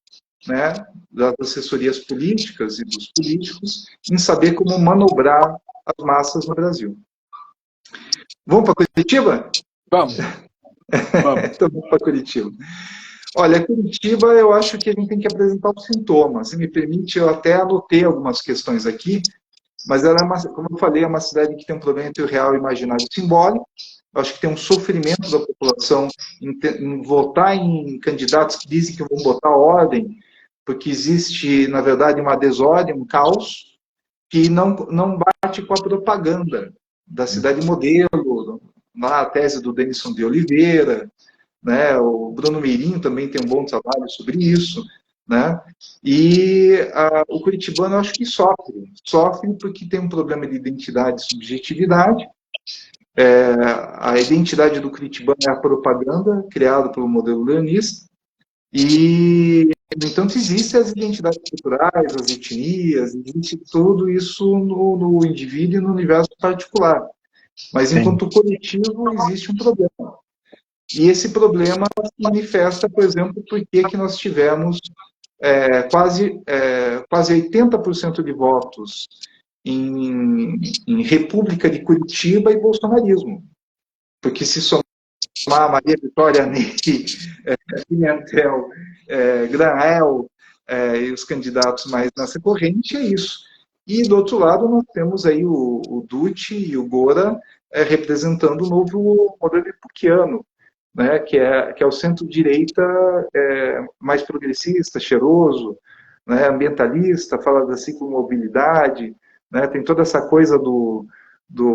né, das assessorias políticas e dos políticos em saber como manobrar as massas no Brasil. Vamos para Curitiba? Vamos. Então, vamos para Curitiba. Olha, Curitiba, eu acho que a gente tem que apresentar os sintomas. Se me permite, eu até anotei algumas questões aqui, mas ela como eu falei, é uma cidade que tem um problema entre o real e o imaginário simbólico. Eu acho que tem um sofrimento da população em votar em candidatos que dizem que vão botar ordem, porque existe, na verdade, uma desordem, um caos, que não bate com a propaganda da cidade modelo, lá a tese do Denison de Oliveira, né? O Bruno Meirinho também tem um bom trabalho sobre isso. Né? E o curitibano, eu acho que sofre porque tem um problema de identidade e subjetividade. A identidade do curitibano é a propaganda criada pelo modelo leonista, e no entanto, existem as identidades culturais, as etnias, existe tudo isso no indivíduo e no universo particular. Mas, Sim. enquanto coletivo, existe um problema. E esse problema se manifesta, por exemplo, porque nós tivemos quase 80% de votos em República de Curitiba e bolsonarismo. Porque se somar Maria Vitória Ney, Pimentel, Grael e os candidatos mais nessa corrente, é isso. E, do outro lado, nós temos aí o Dutti e o Gora representando o novo modelo ipuquiano, né, que é o centro-direita mais progressista, cheiroso, né, ambientalista, fala da ciclomobilidade, né, tem toda essa coisa do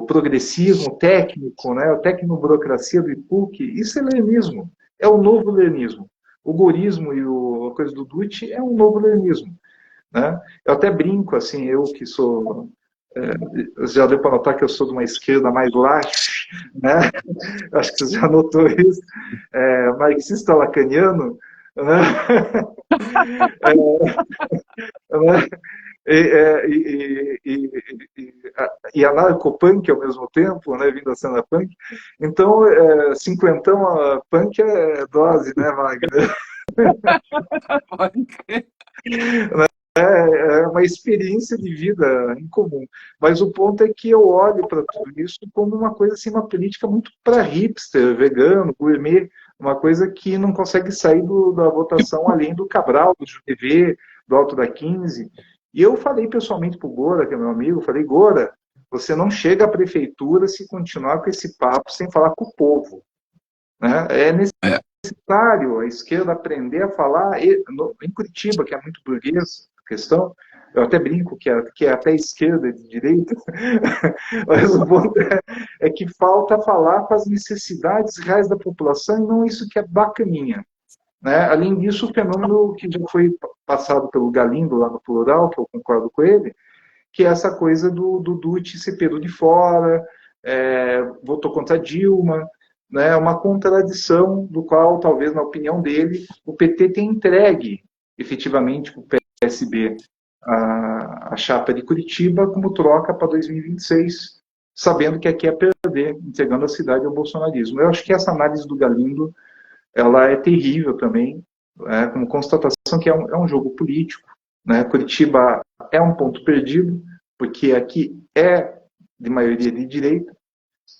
progressismo técnico, né, a tecnoburocracia do IPUC, isso é leninismo, é o novo leninismo. O gorismo e a coisa do Dutti é um novo leninismo. Né? Eu até brinco, assim, eu que sou... já deu para notar que eu sou de uma esquerda mais laxa, né? Acho que você já notou isso. Marxista lacaniano, né? Né? E anarcopunk ao mesmo tempo, né, vindo da cena punk. Então, cinquentão punk é dose, né, Wagner? Pode crer. É uma experiência de vida em comum. Mas o ponto é que eu olho para tudo isso como uma coisa assim, uma política muito para hipster, vegano, gourmet, uma coisa que não consegue sair da votação além do Cabral, do JTV, do Alto da 15. E eu falei pessoalmente para o Gora, que é meu amigo, falei, Gora, você não chega à prefeitura se continuar com esse papo sem falar com o povo. Né? É necessário a esquerda aprender a falar, em Curitiba, que é muito burguês, questão, eu até brinco que é até esquerda e de direita, mas o ponto é que falta falar com as necessidades reais da população e não isso que é bacaninha. Né? Além disso, o fenômeno que já foi passado pelo Galindo lá no Plural, que eu concordo com ele, que é essa coisa do Dutti ser pego de fora, votou contra Dilma, né, uma contradição do qual, talvez, na opinião dele, o PT tem entregue efetivamente para o PSB a chapa de Curitiba como troca para 2026, sabendo que aqui é perder, entregando a cidade ao bolsonarismo. Eu acho que essa análise do Galindo ela é terrível também, como constatação que é um jogo político. Né? Curitiba é um ponto perdido, porque aqui é de maioria de direita,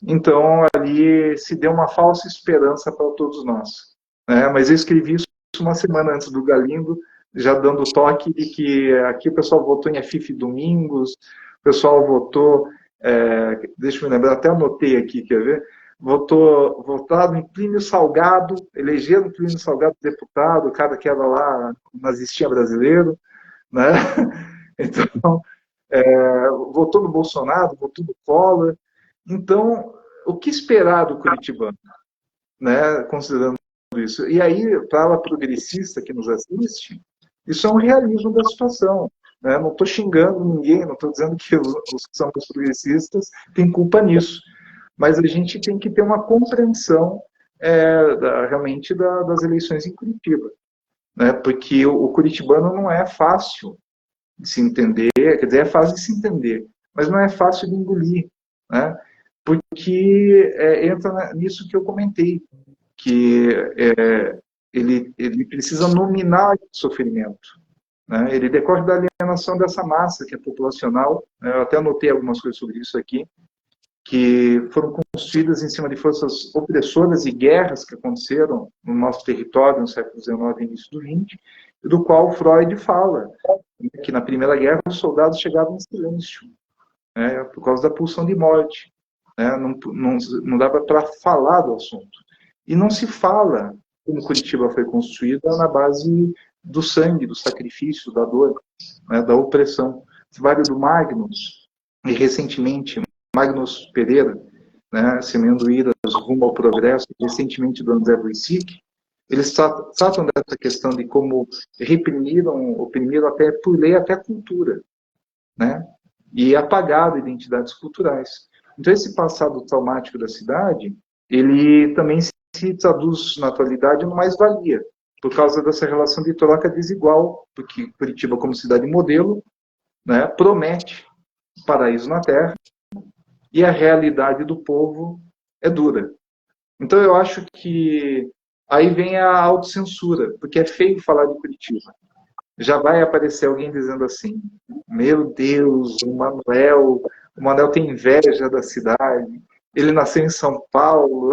então ali se deu uma falsa esperança para todos nós. Né? Mas eu escrevi isso uma semana antes do Galindo, já dando toque de que aqui o pessoal votou em Afife Domingos, o pessoal votou, deixa eu me lembrar, até anotei aqui, quer ver? Votado em Plínio Salgado, elegeram Plínio Salgado deputado, o cara que era lá nazistinha brasileiro, né? Então, votou no Bolsonaro, votou no Collor. Então, o que esperar do curitibano, né, considerando isso? E aí, para a ala progressista que nos assiste, isso é um realismo da situação. Né? Não estou xingando ninguém, não estou dizendo que os que são os progressistas têm culpa nisso. Mas a gente tem que ter uma compreensão realmente das eleições em Curitiba. Né? Porque o curitibano não é fácil de se entender, quer dizer, é fácil de se entender, mas não é fácil de engolir, né? Porque entra nisso que eu comentei, que ele precisa nominar o sofrimento, né? Ele decorre da alienação dessa massa que é populacional, né? Eu até anotei algumas coisas sobre isso aqui, que foram construídas em cima de forças opressoras e guerras que aconteceram no nosso território no século XIX e início do XX, do qual Freud fala, que na Primeira Guerra os soldados chegavam em silêncio, né, por causa da pulsão de morte. Né, não dava para falar do assunto. E não se fala como Curitiba foi construída na base do sangue, do sacrifício, da dor, né, da opressão. Vale do Magnus, e recentemente Magnus Pereira, né, Semeando Iras Rumo ao Progresso, recentemente do André Wojcik, eles tratam dessa questão de como reprimiram, oprimiram até por lei, até a cultura, né? E apagaram identidades culturais. Então, esse passado traumático da cidade, ele também se traduz na atualidade no mais-valia, por causa dessa relação de troca desigual, porque Curitiba, como cidade modelo, né, promete paraíso na terra e a realidade do povo é dura. Então eu acho que aí vem a autocensura, porque é feio falar de Curitiba. Já vai aparecer alguém dizendo assim: meu Deus, o Manuel tem inveja da cidade, ele nasceu em São Paulo,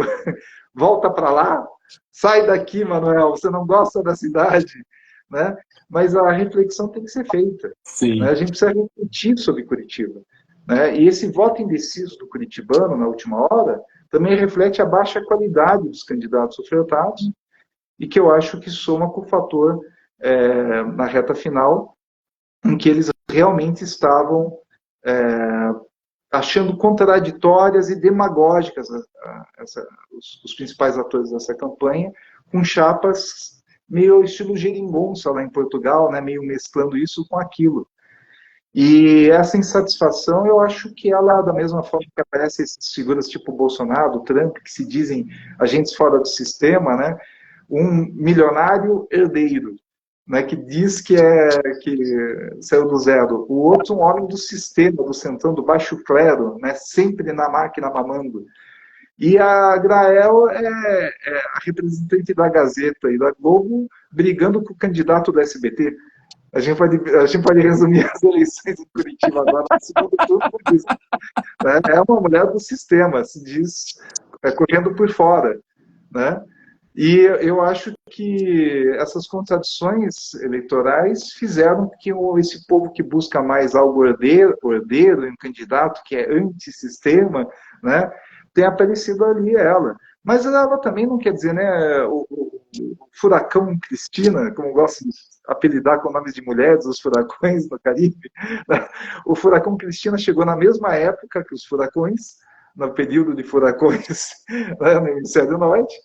volta para lá, sai daqui, Manuel, você não gosta da cidade, né? Mas a reflexão tem que ser feita, né? Sim. A gente precisa refletir sobre Curitiba, né? E esse voto indeciso do curitibano na última hora também reflete a baixa qualidade dos candidatos ofertados e que eu acho que soma com o fator na reta final em que eles realmente estavam achando contraditórias e demagógicas os principais atores dessa campanha, com chapas meio estilo geringonça lá em Portugal, né, meio mesclando isso com aquilo. E essa insatisfação, eu acho que ela, da mesma forma que aparecem essas figuras tipo Bolsonaro, Trump, que se dizem agentes fora do sistema, né, um milionário herdeiro, né, que diz que saiu do zero. O outro, um homem do sistema, do centrão, do baixo clero, né, sempre na máquina mamando. E a Grael é a representante da Gazeta e da Globo brigando com o candidato do SBT. A gente pode resumir as eleições em Curitiba agora no segundo turno por isso. É uma mulher do sistema, se diz, correndo por fora, né? E eu acho que essas contradições eleitorais fizeram que esse povo que busca mais algo ordeiro, um candidato que é antissistema, né, tenha aparecido ali ela. Mas ela também não quer dizer, né, o furacão Cristina, como gosto de apelidar com nomes de mulheres, os furacões no Caribe, né? O furacão Cristina chegou na mesma época que os furacões, no período de furacões, né, no hemisfério norte,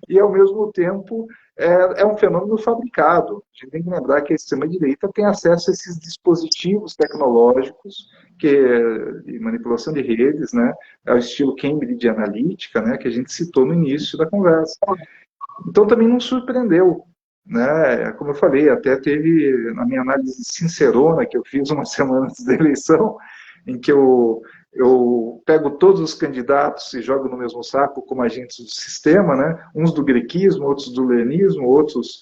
e, ao mesmo tempo, é um fenômeno fabricado. A gente tem que lembrar que a extrema-direita tem acesso a esses dispositivos tecnológicos de manipulação de redes, né, ao estilo Cambridge Analytica, né, que a gente citou no início da conversa. Então, também não surpreendeu. Né? Como eu falei, até teve, na minha análise sincerona, que eu fiz uma semana antes da eleição, em que eu pego todos os candidatos e jogo no mesmo saco como agentes do sistema, né? Uns do grequismo, outros do leninismo, outros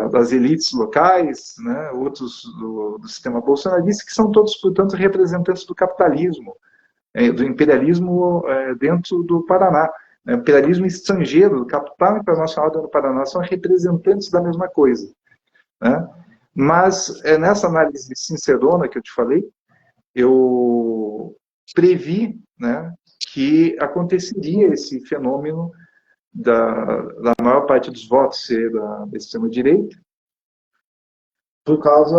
das elites locais, né? Outros do sistema bolsonarista, que são todos, portanto, representantes do capitalismo, do imperialismo dentro do Paraná. O imperialismo estrangeiro, do capital internacional dentro do Paraná, são representantes da mesma coisa. Né? Mas, nessa análise sincerona que eu te falei, eu previ, né, que aconteceria esse fenômeno da maior parte dos votos ser da extrema-direita, por causa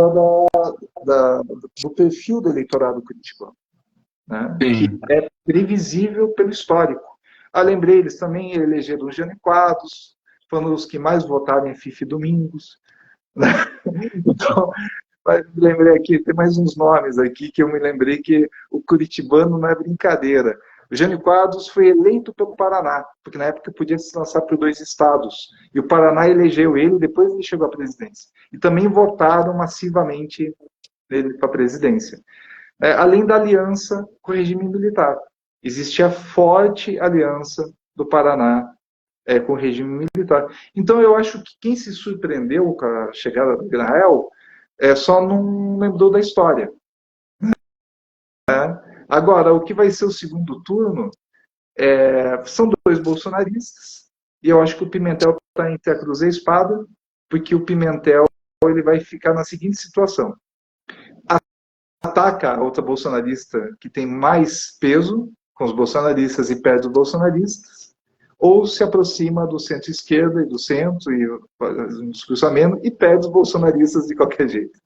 do perfil do eleitorado curitibano, né, que é previsível pelo histórico. Lembrei, eles também elegeram o Jânio Quadros, foram os que mais votaram em Fife Domingos. Né? Então, lembrei aqui, tem mais uns nomes aqui que eu me lembrei que o curitibano não é brincadeira. O Jânio Quadros foi eleito pelo Paraná, porque na época podia se lançar por 2 estados. E o Paraná elegeu ele, depois ele chegou à presidência. E também votaram massivamente nele para a presidência. Além da aliança com o regime militar. Existia forte aliança do Paraná com o regime militar. Então, eu acho que quem se surpreendeu com a chegada do Grael só não lembrou da história. Agora, o que vai ser o segundo turno são 2 bolsonaristas, e eu acho que o Pimentel está entre a cruz e a espada, porque o Pimentel ele vai ficar na seguinte situação. Ataca a outra bolsonarista que tem mais peso com os bolsonaristas e perde os bolsonaristas, ou se aproxima do centro-esquerda e do centro, e um discurso ameno, e perde os bolsonaristas de qualquer jeito.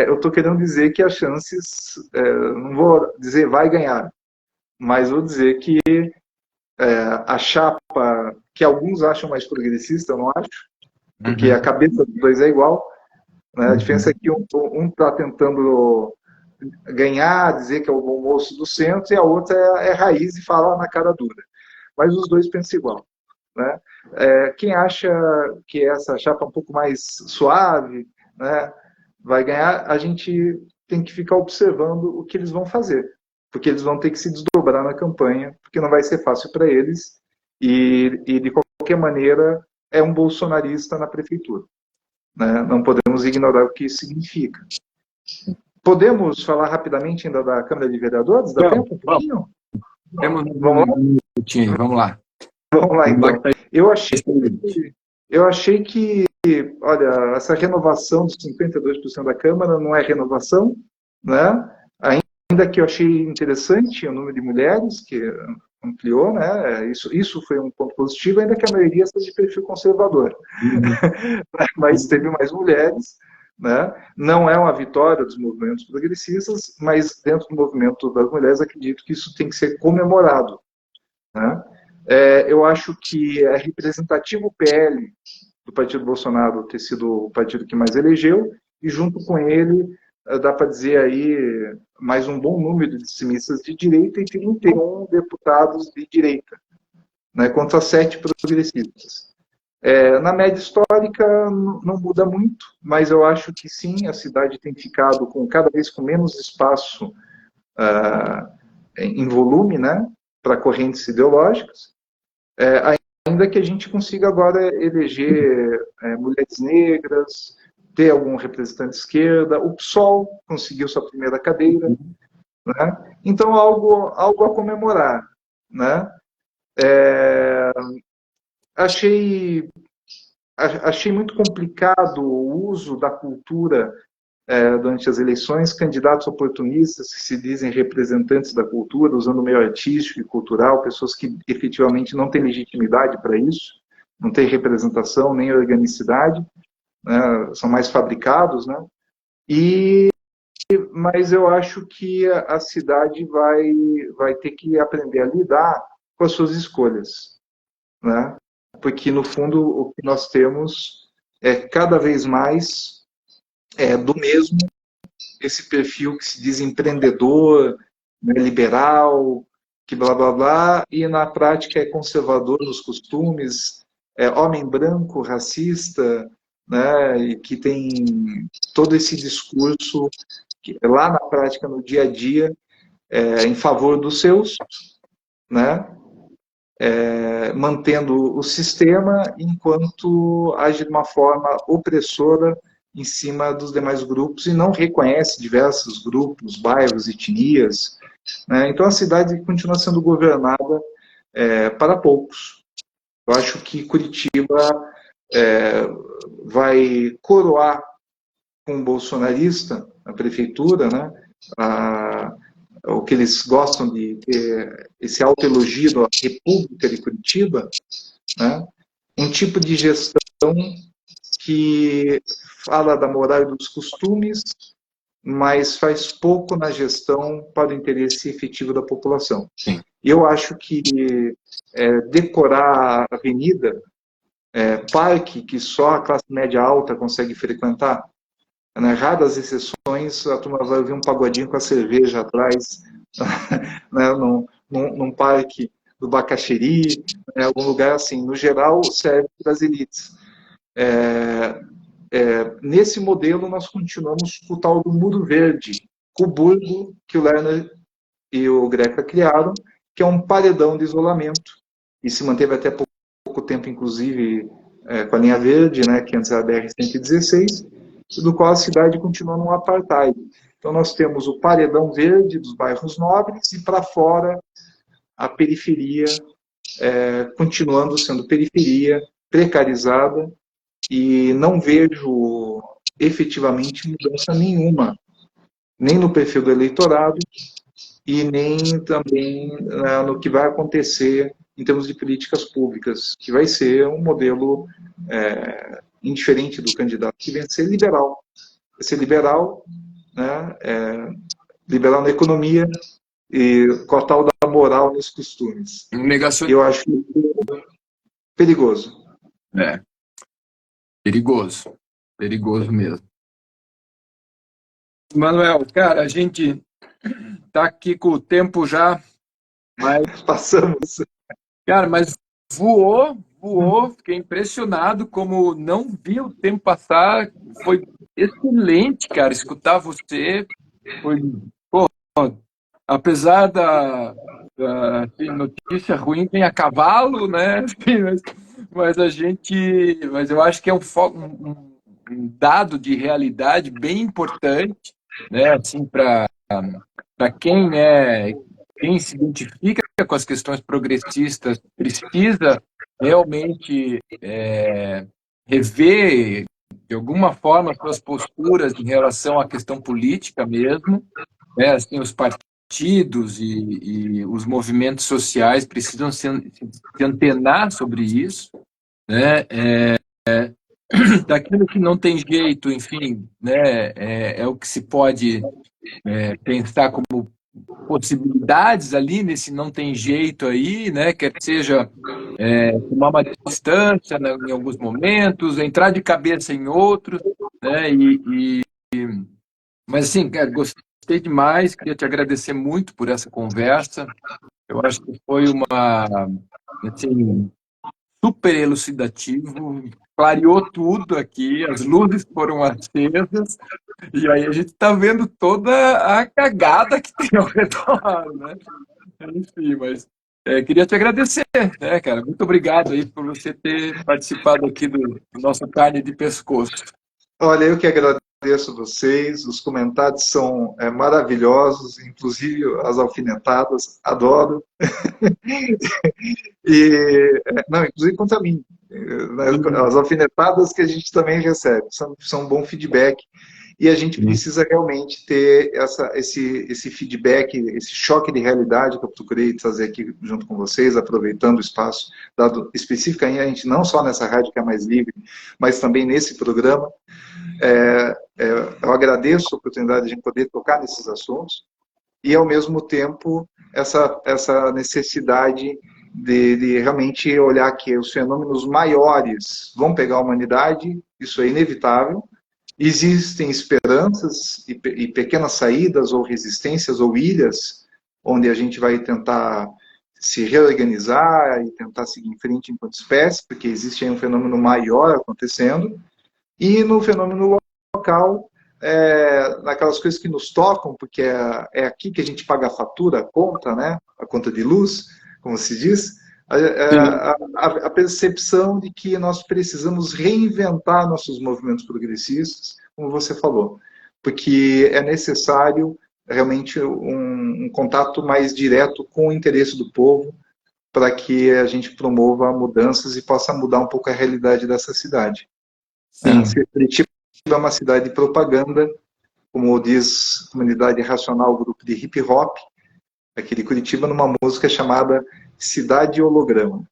Eu estou querendo dizer que as chances, não vou dizer vai ganhar, mas vou dizer que a chapa, que alguns acham mais progressista, eu não acho, porque a cabeça dos dois é igual, né? A diferença é que um está tentando ganhar, dizer que é o bom moço do centro, e a outra é raiz e fala na cara dura. Mas os dois pensam igual. né? Quem acha que essa chapa um pouco mais suave, né, vai ganhar, a gente tem que ficar observando o que eles vão fazer, porque eles vão ter que se desdobrar na campanha, porque não vai ser fácil para eles, e de qualquer maneira é um bolsonarista na prefeitura, né? Não podemos ignorar o que isso significa. Podemos falar rapidamente ainda da Câmara de Vereadores? Dá tempo um pouquinho? Vamos lá? Vamos lá. Vamos lá, então. Eu achei que, olha, essa renovação dos 52% da Câmara não é renovação, né? Ainda que eu achei interessante o número de mulheres, que ampliou, né? Isso foi um ponto positivo, ainda que a maioria seja de perfil conservador. Mas teve mais mulheres, né? Não é uma vitória dos movimentos progressistas, mas dentro do movimento das mulheres acredito que isso tem que ser comemorado, né? Eu acho que é representativo o PL do partido Bolsonaro ter sido o partido que mais elegeu, e junto com ele, dá para dizer aí, mais um bom número de extremistas de direita e 31 deputados de direita, né, contra 7 progressistas. Na média histórica não muda muito, mas eu acho que sim, a cidade tem ficado cada vez com menos espaço em volume, né, para correntes ideológicas, ainda que a gente consiga agora eleger mulheres negras, ter algum representante de esquerda, o PSOL conseguiu sua primeira cadeira, né? Então algo a comemorar, né? Achei muito complicado o uso da cultura durante as eleições, candidatos oportunistas que se dizem representantes da cultura, usando o meio artístico e cultural, pessoas que efetivamente não têm legitimidade para isso, não têm representação nem organicidade, né, são mais fabricados, né? Mas eu acho que a cidade vai ter que aprender a lidar com as suas escolhas, né? Porque, no fundo, o que nós temos é cada vez mais do mesmo, esse perfil que se diz empreendedor, né, liberal, que blá blá blá, e na prática é conservador nos costumes, homem branco, racista, né, e que tem todo esse discurso que, lá na prática, no dia a dia, em favor dos seus, né, mantendo o sistema enquanto age de uma forma opressora em cima dos demais grupos e não reconhece diversos grupos, bairros, etnias, né? Então a cidade continua sendo governada para poucos. Eu acho que Curitiba vai coroar com um bolsonarista a prefeitura, né? O que eles gostam de ter, esse autoelogio da República de Curitiba, né? Um tipo de gestão que fala da moral e dos costumes, mas faz pouco na gestão para o interesse efetivo da população. Sim. Eu acho que decorar a avenida, parque que só a classe média alta consegue frequentar, né, raras exceções, a turma vai ouvir um pagodinho com a cerveja atrás, né, num parque do Bacaxeri, né, algum lugar assim. No geral, serve para as elites. Nesse modelo, nós continuamos com o tal do Muro Verde, Coburgo, que o Lerner e o Greca criaram, que é um paredão de isolamento, e se manteve até pouco tempo, inclusive, com a linha verde, né, que antes era a BR-116, do qual a cidade continua num apartheid. Então, nós temos o paredão verde dos bairros nobres e, para fora, a periferia, continuando sendo periferia, precarizada, e não vejo efetivamente mudança nenhuma, nem no perfil do eleitorado e nem também no que vai acontecer em termos de políticas públicas, que vai ser um modelo indiferente do candidato que vencer, liberal. Vai ser liberal, né, liberal na economia e cortar o da moral nos costumes. Eu acho perigoso. Perigoso mesmo. Manuel, cara, a gente tá aqui com o tempo já, mas passamos. Cara, mas voou voou, fiquei impressionado como não vi o tempo passar. Foi excelente, cara, escutar você. Foi, pô, apesar da assim, notícia ruim, vem a cavalo, né? Assim, mas eu acho que é um dado de realidade bem importante, né? Assim, para quem quem se identifica com as questões progressistas precisa realmente rever de alguma forma suas posturas em relação à questão política mesmo, né? Assim, os partidos e os movimentos sociais precisam se antenar sobre isso, né? Daquilo que não tem jeito, enfim, né? É o que se pode pensar como possibilidades ali nesse não tem jeito aí, né? Quer seja tomar uma distância, né, em alguns momentos, entrar de cabeça em outros, né? Mas assim, cara, gostei demais, queria te agradecer muito por essa conversa. Eu acho que foi assim, super elucidativo, clareou tudo aqui, as luzes foram acesas, e aí a gente está vendo toda a cagada que tem ao redor, né? Enfim, mas queria te agradecer, né, cara? Muito obrigado aí por você ter participado aqui do nosso Carne de Pescoço. Olha, eu que agradeço vocês, os comentários são maravilhosos, inclusive as alfinetadas, adoro. Não, inclusive contra mim, as alfinetadas que a gente também recebe, são um bom feedback, e a gente precisa realmente ter esse feedback, esse choque de realidade que eu procurei trazer aqui junto com vocês, aproveitando o espaço dado especificamente, não só nessa rádio que é mais livre, mas também nesse programa. Eu agradeço a oportunidade de a gente poder tocar nesses assuntos e, ao mesmo tempo, essa necessidade de realmente olhar que os fenômenos maiores vão pegar a humanidade, isso é inevitável. Existem esperanças e pequenas saídas ou resistências ou ilhas onde a gente vai tentar se reorganizar e tentar seguir em frente enquanto espécie, porque existe aí um fenômeno maior acontecendo. E no fenômeno local, naquelas coisas que nos tocam, porque é aqui que a gente paga a fatura, a conta, né? A conta de luz, como se diz, a percepção de que nós precisamos reinventar nossos movimentos progressistas, como você falou, porque é necessário realmente um contato mais direto com o interesse do povo, para que a gente promova mudanças e possa mudar um pouco a realidade dessa cidade. Curitiba é uma cidade de propaganda, como diz a comunidade racional, o grupo de hip hop, aqui de Curitiba, numa música chamada Cidade Holograma.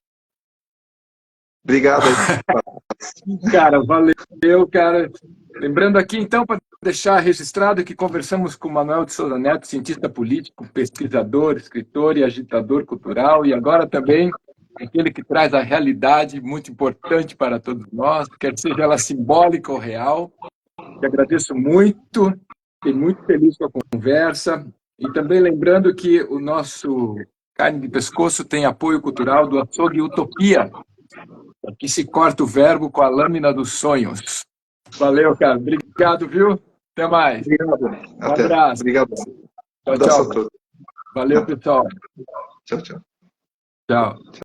Obrigado. Cara, valeu, cara. Lembrando aqui, então, para deixar registrado que conversamos com Manuel de Souza Neto, cientista político, pesquisador, escritor e agitador cultural, e agora também aquele que traz a realidade muito importante para todos nós, quer seja ela simbólica ou real. Te agradeço muito, fiquei muito feliz com a conversa, e também lembrando que o nosso Carne de Pescoço tem apoio cultural do Açougue Utopia. Aqui se corta o verbo com a lâmina dos sonhos. Valeu, cara. Obrigado, viu? Até mais. Obrigado. Um abraço. Obrigado. Tchau, tchau. Valeu, pessoal. Tchau, tchau. Tchau.